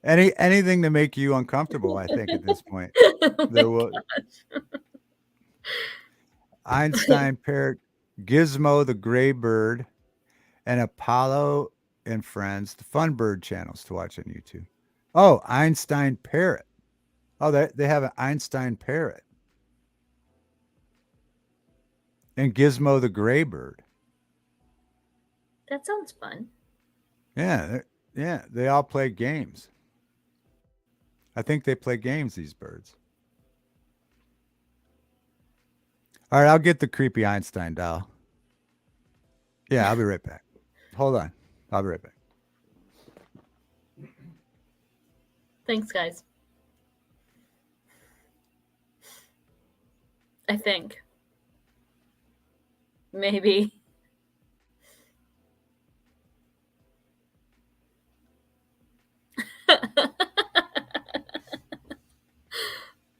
Anything to make you uncomfortable, I think at this point. Oh my There will gosh. Einstein parrot, Gizmo the gray bird, and Apollo and Friends, the Fun Bird channels to watch on YouTube. Oh, Einstein parrot. Oh, they have an Einstein parrot and Gizmo the gray bird. That sounds fun. Yeah, they all play games. I think they play games. These birds. All right, I'll get the creepy Einstein doll. Yeah, I'll be right back. Hold on, I'll be right back. Thanks, guys. I think. Maybe.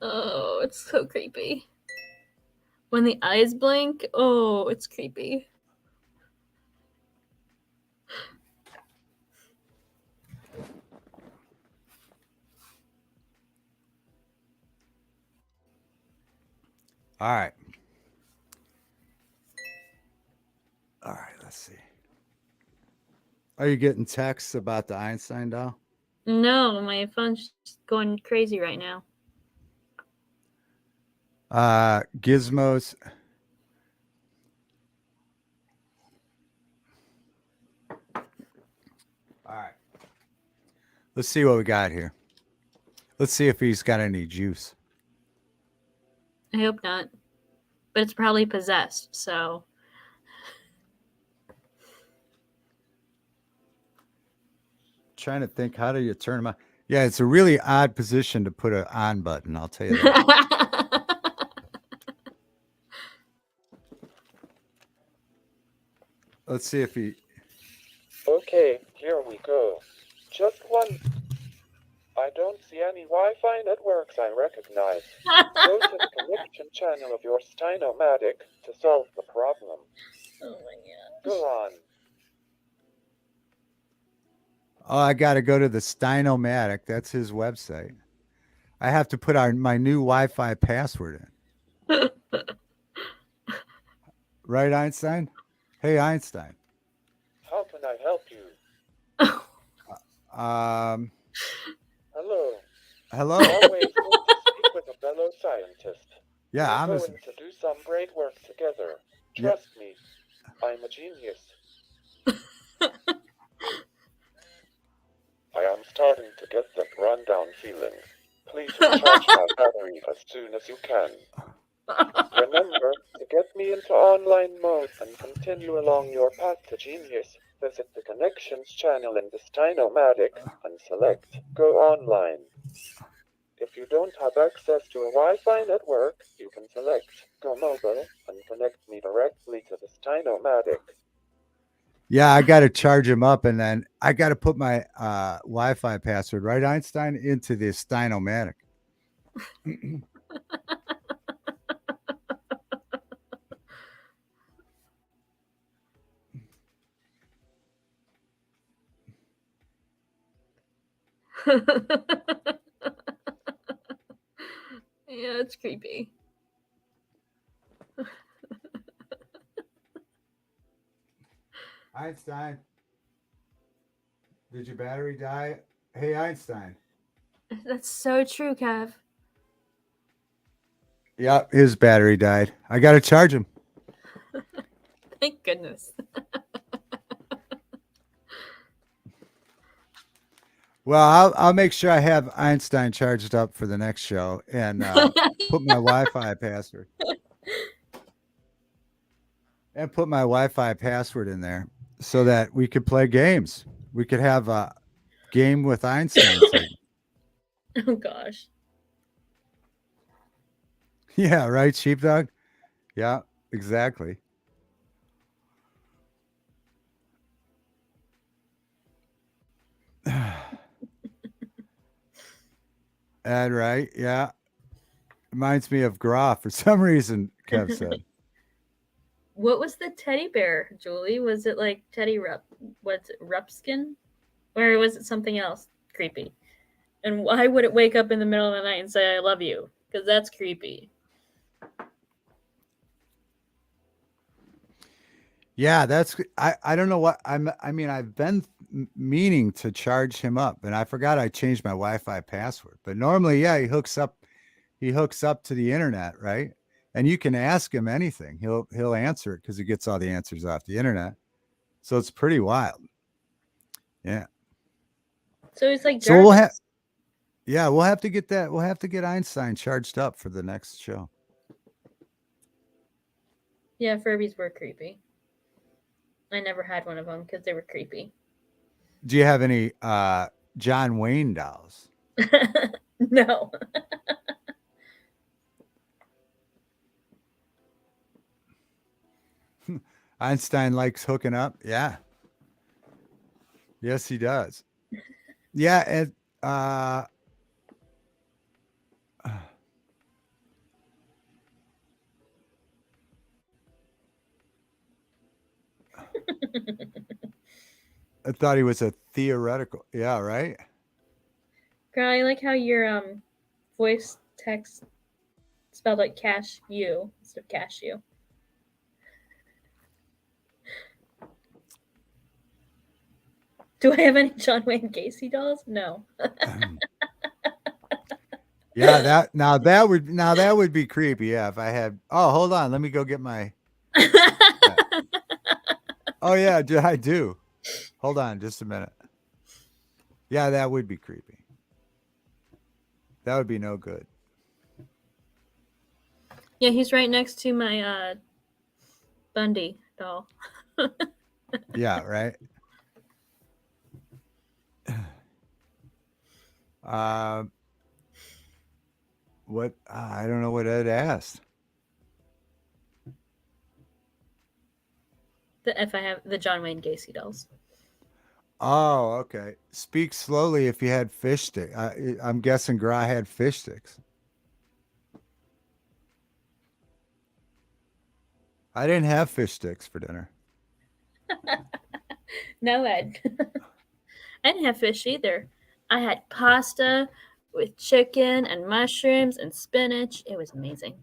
Oh, it's so creepy. When the eyes blink, oh, it's creepy. All right. All right, let's see. Are you getting texts about the Einstein doll? No, my phone's just going crazy right now. Gizmos. All right. Let's see what we got here. Let's see if he's got any juice. I hope not. But it's probably possessed, so. trying to think, how do you turn them on? Yeah, it's a really odd position to put an on button. I'll tell you that. Let's see if he. Okay, here we go. Just one. I don't see any Wi-Fi networks I recognize. Go to the connection channel of your Stynomatic to solve the problem. Oh my god. Go on. Oh, I got to go to the Stynomatic. That's his website. I have to put my new Wi-Fi password in. Right, Einstein? Hey, Einstein. How can I help you? Um, Hello. hello. Always good to speak with a fellow scientist. Yeah, We're going to do some great work together. Trust me, I'm a genius. I am starting to get that rundown feeling. Please recharge my battery as soon as you can. Remember, to get me into online mode and continue along your path to genius, visit the Connections channel in the Stynomatic and select Go Online. If you don't have access to a Wi-Fi network, you can select Go Mobile and connect me directly to the Stynomatic. Yeah, I got to charge him up, and then I got to put my Wi-Fi password, right, Einstein, into the Stynomatic. Yeah, it's creepy. Einstein, did your battery die? Hey, Einstein. That's so true, Kev. Yep, his battery died. I got to charge him. Thank goodness. Well, I'll make sure I have Einstein charged up for the next show and put my Wi-Fi password in there so that we could play games. We could have a game with Einstein. Oh gosh. Yeah, right, sheepdog. Yeah, exactly. And right, yeah. Reminds me of Groff for some reason, Kev said. What was the teddy bear, Julie? Was it like Teddy what's it, Rupskin? Or was it something else creepy? And why would it wake up in the middle of the night and say I love you? Because that's creepy. Yeah, that's I don't know what I mean, I've been meaning to charge him up, and I forgot I changed my Wi-Fi password. But normally, yeah, he hooks up to the internet, right? And you can ask him anything. He'll answer it because he gets all the answers off the internet. So it's pretty wild. Yeah. So it's like So Jarvis. we'll have to get that. We'll have to get Einstein charged up for the next show. Yeah, Furbies were creepy. I never had one of them because they were creepy. Do you have any John Wayne dolls? No. Einstein likes hooking up. Yeah. Yes, he does. Yeah, and I thought he was a theoretical. Yeah, right. Girl, I like how your voice text spelled like cash you instead of cash you. Do I have any John Wayne Gacy dolls? No. Yeah, that would be creepy. Yeah, if I had. Oh, hold on. Let me go get my. Oh yeah, I do. Hold on, just a minute. Yeah, that would be creepy. That would be no good. Yeah, he's right next to my Bundy doll. Yeah, right. Uh, what? I don't know what Ed asked. If I have the John Wayne Gacy dolls. Oh, okay. Speak slowly if you had fish stick. I'm guessing Gra had fish sticks. I didn't have fish sticks for dinner. No, Ed. I didn't have fish either. I had pasta with chicken and mushrooms and spinach. It was amazing.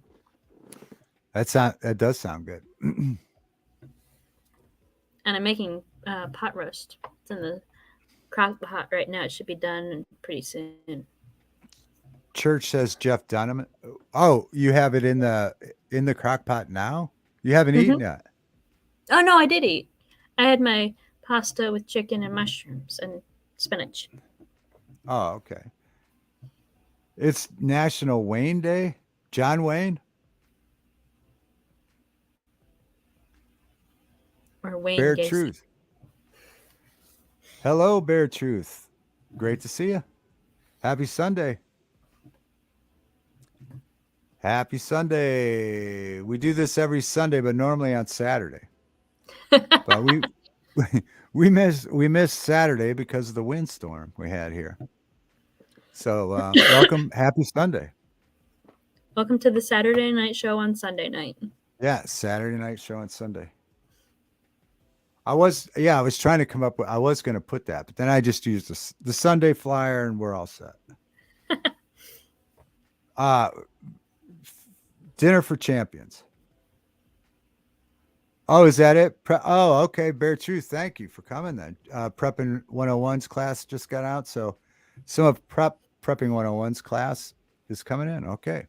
That does sound good. And I'm making pot roast. It's in the crock pot right now. It should be done pretty soon. Church says Jeff Dunham. Oh, you have it in the crock pot now? You haven't eaten yet. Oh no, I did eat. I had my pasta with chicken and mushrooms and spinach. Oh, okay. It's National Wayne Day. John Wayne? Or Wayne Bear Gacy. Truth. Hello, Bear Truth. Great to see you. Happy Sunday. Happy Sunday. We do this every Sunday, but normally on Saturday. But we missed Saturday because of the windstorm we had here. So welcome, happy Sunday. Welcome to the Saturday night show on Sunday night. Yeah, Saturday night show on Sunday. I was trying to come up with. I was going to put that, but then I just used the Sunday flyer, and we're all set. Dinner for champions. Oh, is that it? Okay. Bear Truth. Thank you for coming then. Prepping 101's class just got out. So some of Prepping 101's class is coming in. Okay.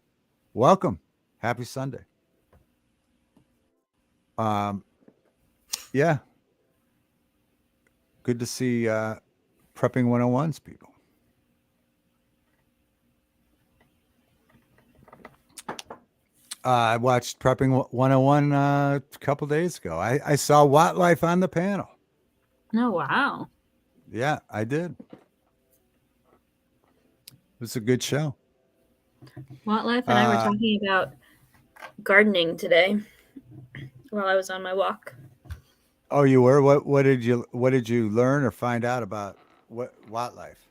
Welcome. Happy Sunday. Yeah. Good to see Prepping 101's people. I watched Prepping 101 a couple days ago. I saw Watt Life on the panel. Oh, wow. Yeah, I did. It was a good show. Watt Life and I were talking about gardening today while I was on my walk. Oh, you were? What did you learn or find out about Watt Life?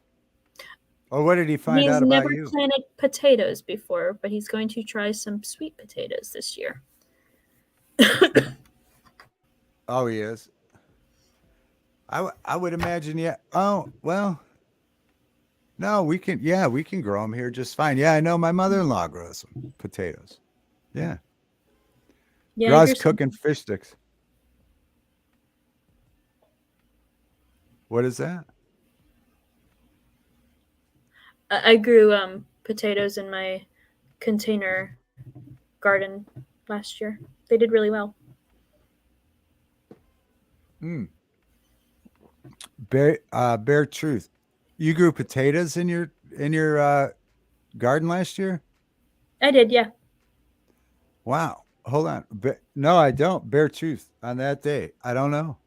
Or what did he find out about you? He's never planted potatoes before, but he's going to try some sweet potatoes this year. Oh, he is. I would imagine, yeah. Oh, well. No, we can grow them here just fine. Yeah, I know my mother-in-law grows some potatoes. Yeah. Yeah, Gra's cooking fish sticks. What is that? I grew potatoes in my container garden last year. They did really well. Bear Truth. You grew potatoes in your garden last year? I did, yeah. Wow. Hold on. No, I don't. Bear Truth on that day. I don't know.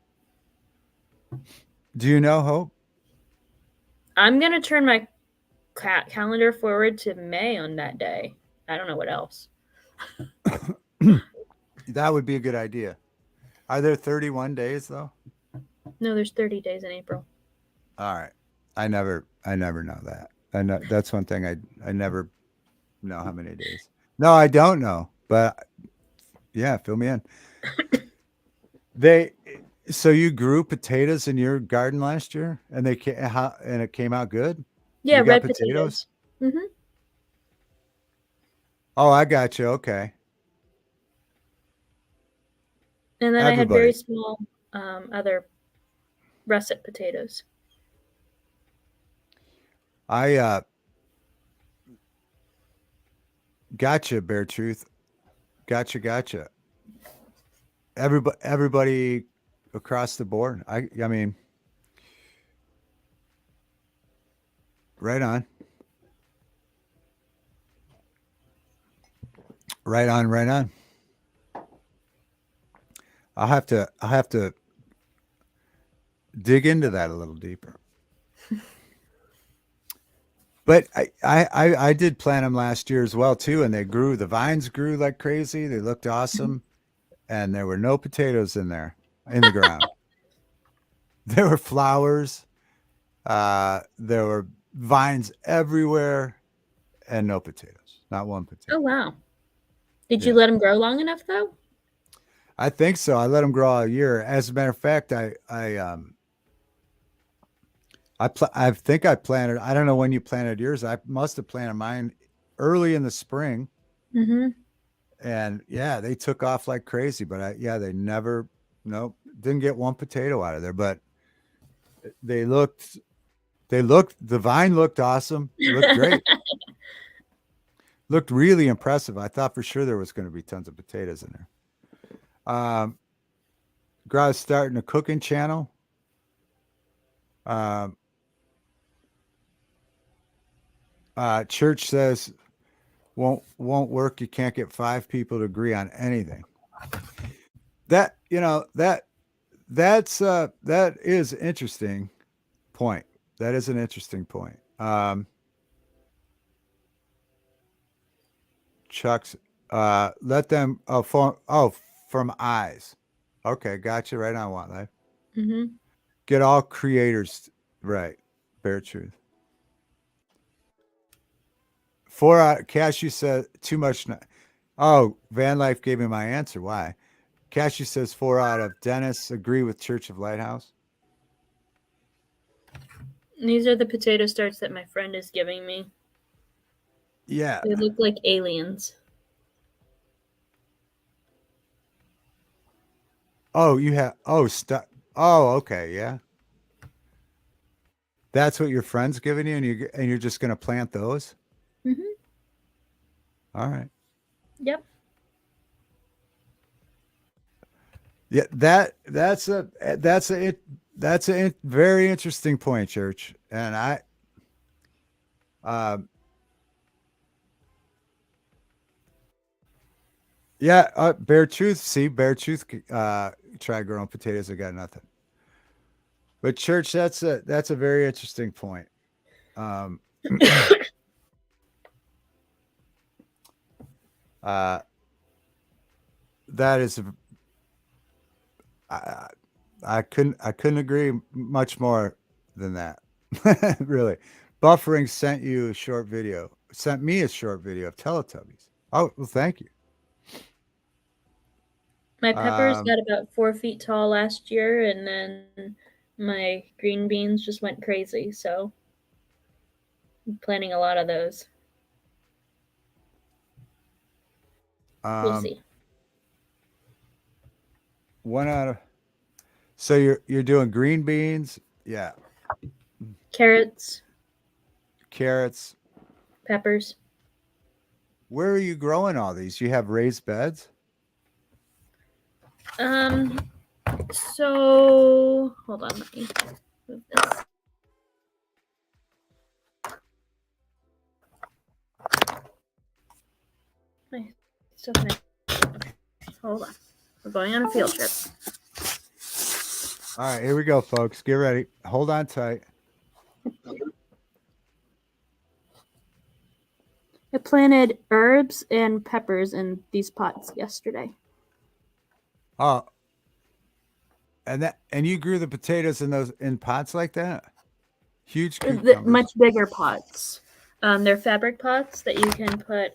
Do you know, Hope? I'm going to turn my calendar forward to May on that day. I don't know what else. That would be a good idea. Are there 31 days though? No, there's 30 days in April. All right. I never know that. I know that's one thing I never know how many days. No, I don't know. But yeah, fill me in. So you grew potatoes in your garden last year, and it came out good. Yeah, you got red potatoes. Mm-hmm. Oh, I got you. Okay. And then I had very small other russet potatoes. I gotcha, Bear Truth. Gotcha. Everybody across the board. I mean, right on. Right on. I'll have to dig into that a little deeper. But I did plant them last year as well too, and they grew. The vines grew like crazy. They looked awesome, and there were no potatoes in there in the ground. There were flowers. There were vines everywhere, and no potatoes. Not one potato. Oh wow! Did you Yeah. let them grow long enough though? I think so. I let them grow all year. As a matter of fact, I think I planted. I don't know when you planted yours. I must have planted mine early in the spring, Mm-hmm. and yeah, they took off like crazy. But they never, nope, didn't get one potato out of there. But they looked, the vine looked awesome. It looked great. Looked really impressive. I thought for sure there was going to be tons of potatoes in there. Graw's starting a cooking channel. Church says won't work. You can't get 5 people to agree on anything. That that is interesting point. That is an interesting point. Chuck's let them from eyes. Okay, gotcha. Right on One Life. Mm-hmm. Get all creators right. Bare truth. 4 out. Cashew said too much. Oh, Van Life gave me my answer. Why? Cashew says 4 out of Dennis agree with Church of Lighthouse. These are the potato starts that my friend is giving me. Yeah. They look like aliens. Oh, you have. Oh, Oh, okay. Yeah. That's what your friend's giving you, and you're just gonna plant those. Mm-hmm. All right. Yep. Yeah, that's a very interesting point, Church. And Bare Truth. See, Bare Truth. Try growing potatoes. I got nothing. But Church, that's a very interesting point. That is, I couldn't agree much more than that. Really, Buffering sent me a short video of Teletubbies. Oh, well, thank you. My peppers got about 4 feet tall last year, and then my green beans just went crazy. So I'm planting a lot of those. We'll see. One out of. So you're doing green beans, yeah. Carrots, peppers. Where are you growing all these? You have raised beds? So hold on, let me move this. My stuff. Hold on. We're going on a field trip. All right, here we go, folks. Get ready. Hold on tight. I planted herbs and peppers in these pots yesterday. Oh, and you grew the potatoes in pots like that? Huge cucumbers. Much bigger pots. They're fabric pots that you can put.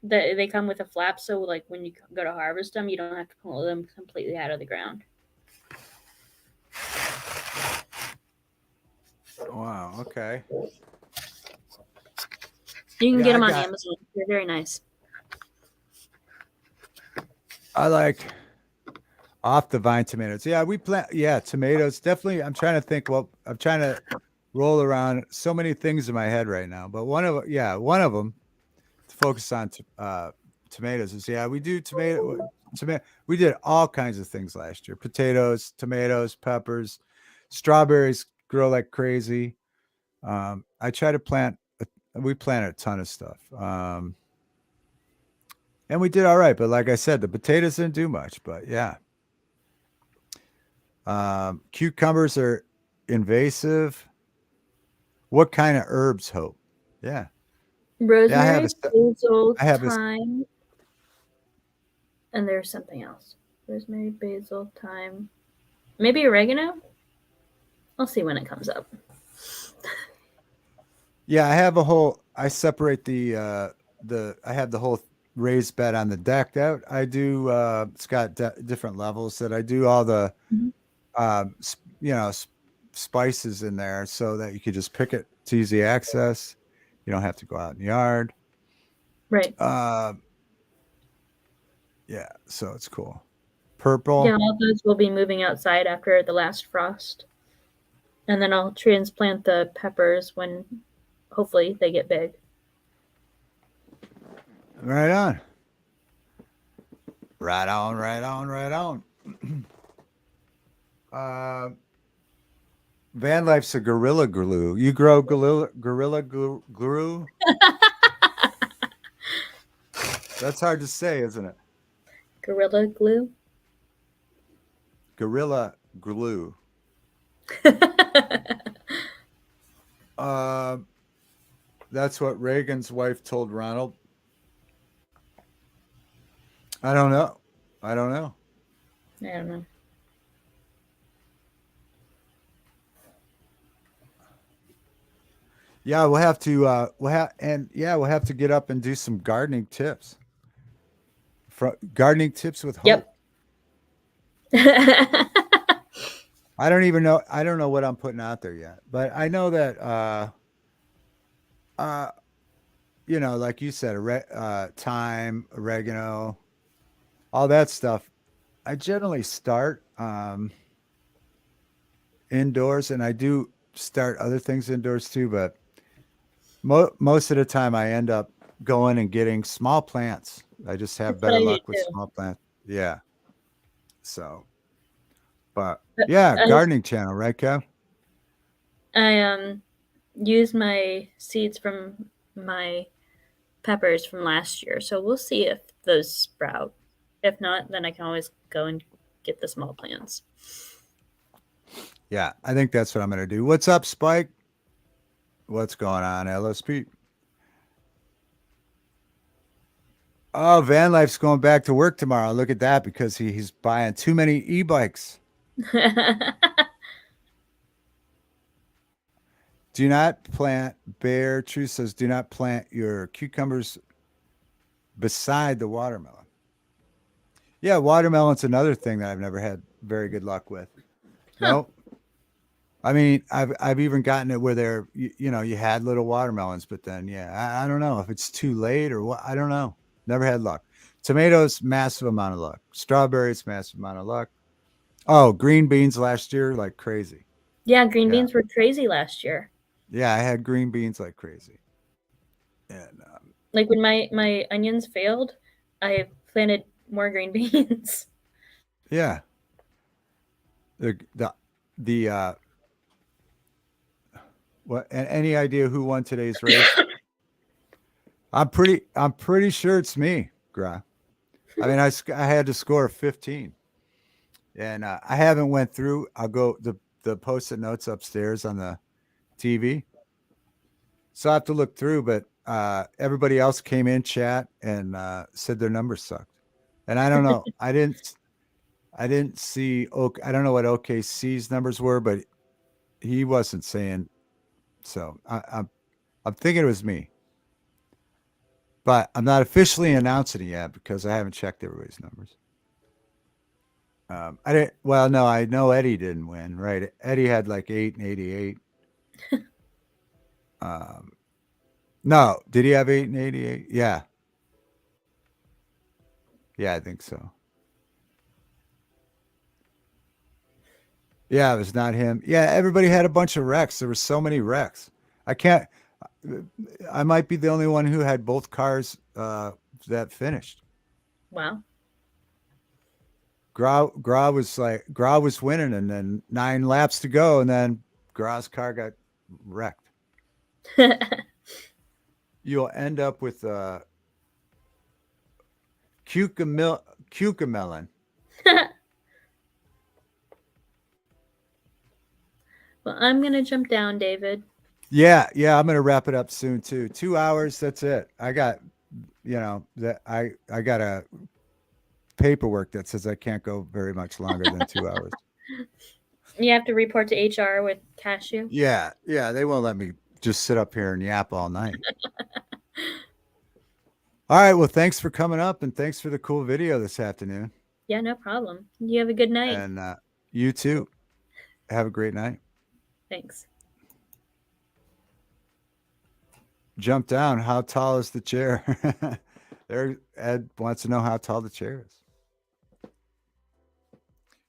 They come with a flap, so like when you go to harvest them, you don't have to pull them completely out of the ground. Wow. Okay. You can get them on Amazon. They're very nice. I like off the vine tomatoes. Yeah, we plant. Yeah, tomatoes. Definitely. I'm trying to think. Well, I'm trying to roll around so many things in my head right now. But one of them to focus on tomatoes is we do tomato. We did all kinds of things last year. Potatoes, tomatoes, peppers, strawberries grow like crazy. I try to plant. We planted a ton of stuff. And we did all right, but like I said, the potatoes didn't do much. But yeah, cucumbers are invasive. What kind of herbs, Hope? Yeah. Yeah, Rosemary, basil, I have this. thyme, and there's something else. Rosemary, basil, thyme, maybe oregano. I'll see when it comes up. Yeah, I have a whole. I separate the. I have the whole raised bed on the deck. That I do. It's got different levels that I do all the Mhm. you know, spices in there so that you could just pick it. It's easy access. You don't have to go out in the yard. Right. Uh, yeah, so it's cool. Yeah, Purple. all those will be moving outside after the last frost. And then I'll transplant the peppers when hopefully they get big. Right on. Right on, right on, right on. Van life's a gorilla glue. You grow gorilla glue? That's hard to say, isn't it? Gorilla glue. Gorilla glue. Uh, that's what Reagan's wife told Ronald. I don't know. I don't know. I don't know. Yeah, we'll have to. We'll have to get up and do some gardening tips. Gardening tips with Hope. Yep. I don't even know. I don't know what I'm putting out there yet, but I know that. Uh, like you said, thyme, oregano, all that stuff. I generally start indoors, and I do start other things indoors too. But most of the time, I end up going and getting small plants. I just have That's what I better do luck with too. small plants. Yeah. So, but But yeah, I, gardening channel, right, Kev? I used my seeds from my peppers from last year, so we'll see if those sprout. If not, then I can always go and get the small plants. Yeah, I think that's what I'm going to do. What's up, Spike? What's going on, LSP? Oh, Van Life's going back to work tomorrow. Look at that because he's buying too many e-bikes. Do not plant, Bear True says, do not plant your cucumbers beside the watermelon. Yeah, watermelon's another thing that I've never had very good luck with. Huh. Nope. I mean, I've even gotten it where you had little watermelons, but then I don't know if it's too late or what. I don't know. Never had luck. Tomatoes, massive amount of luck. Strawberries, massive amount of luck. Oh, green beans last year, like crazy. Yeah, green Yeah. beans were crazy last year. Yeah, I had green beans like crazy. And Like when my onions failed, I planted more green beans. yeah, the what? Any idea who won today's race? I'm pretty sure it's me, Gra. I mean, I had to score 15, and I haven't went through. I'll go the post-it notes upstairs on the TV, so I have to look through. But everybody else came in chat and said their numbers sucked, and I don't know. I didn't see. I don't know what OKC's numbers were, but he wasn't saying. So I'm thinking it was me, but I'm not officially announcing it yet because I haven't checked everybody's numbers. I didn't. Well, no, I know Eddie didn't win. Right? Eddie had like 8 and 88. No, did he have 8 and 88? Yeah, yeah, I think so. Yeah, it was not him. Yeah, everybody had a bunch of wrecks. There were so many wrecks. I can't. I might be the only one who had both cars that finished. Wow. Gra was winning, and then 9 laps to go, and then Gra's car got wrecked. You'll end up with cucamelon. Well, I'm gonna jump down, David. Yeah, I'm gonna wrap it up soon too. 2 hours, that's it. I got, that I got a paperwork that says I can't go very much longer than 2 hours. You have to report to HR with Cashew. Yeah, they won't let me just sit up here and yap all night. All right, well, thanks for coming up and thanks for the cool video this afternoon. Yeah, no problem. You have a good night. And you too. Have a great night. Thanks. Jump down. How tall is the chair? There, Ed wants to know how tall the chair is.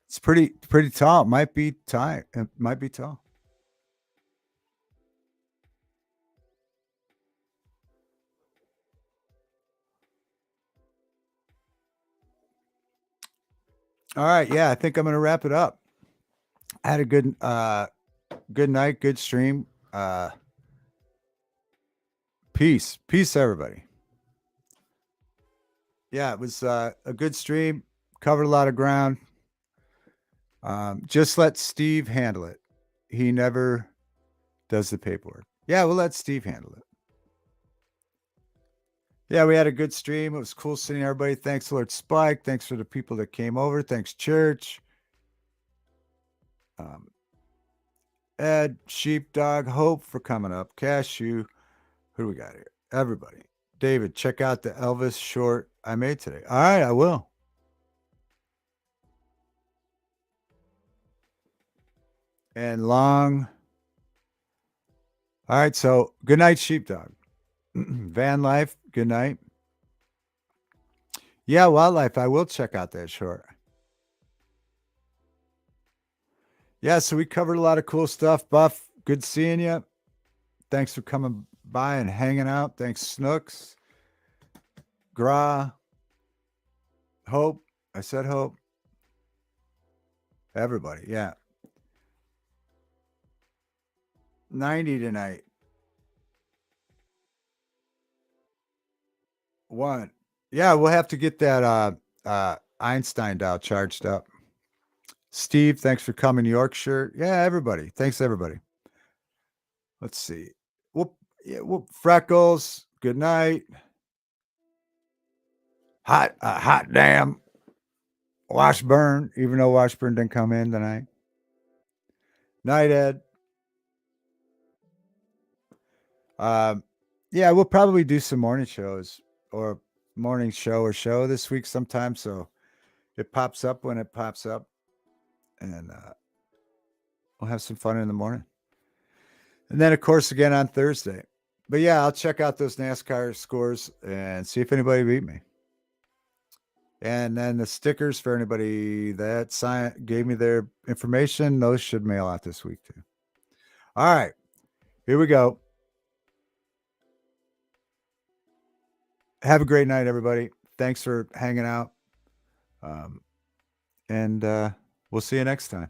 It's pretty tall. It might be tight. It might be tall. All right. Yeah, I think I'm going to wrap it up. I had a good night, good stream. Peace, everybody. Yeah, it was a good stream. Covered a lot of ground. Just let Steve handle it. He never does the paperwork. Yeah, we'll let Steve handle it. Yeah, we had a good stream. It was cool seeing everybody. Thanks, Lord Spike. Thanks for the people that came over. Thanks, Church. Ed, Sheepdog, Hope for coming up. Cashew. Who do we got here? Everybody. David, check out the Elvis short I made today. All right, I will. And Long. All right, so good night, Sheepdog. Van Life, good night. Yeah, Wildlife, I will check out that short. Yeah, so we covered a lot of cool stuff. Buff, good seeing you. Thanks for coming by and hanging out. Thanks, Snooks. Gra. Hope. I said Hope. Everybody, yeah. 90 tonight. 1. Yeah, we'll have to get that Einstein dial charged up. Steve, thanks for coming. Yorkshire. Yeah, everybody. Thanks, everybody. Let's see. Whoop, Freckles. Good night. Hot damn. Washburn, even though Washburn didn't come in tonight. Night, Ed. Yeah, we'll probably do some morning shows or morning show this week sometime. So it pops up when it pops up. And we'll have some fun in the morning. And then, of course, again on Thursday. But yeah, I'll check out those NASCAR scores and see if anybody beat me. And then the stickers for anybody that gave me their information, those should mail out this week too. All right, here we go. Have a great night, everybody. Thanks for hanging out. And we'll see you next time.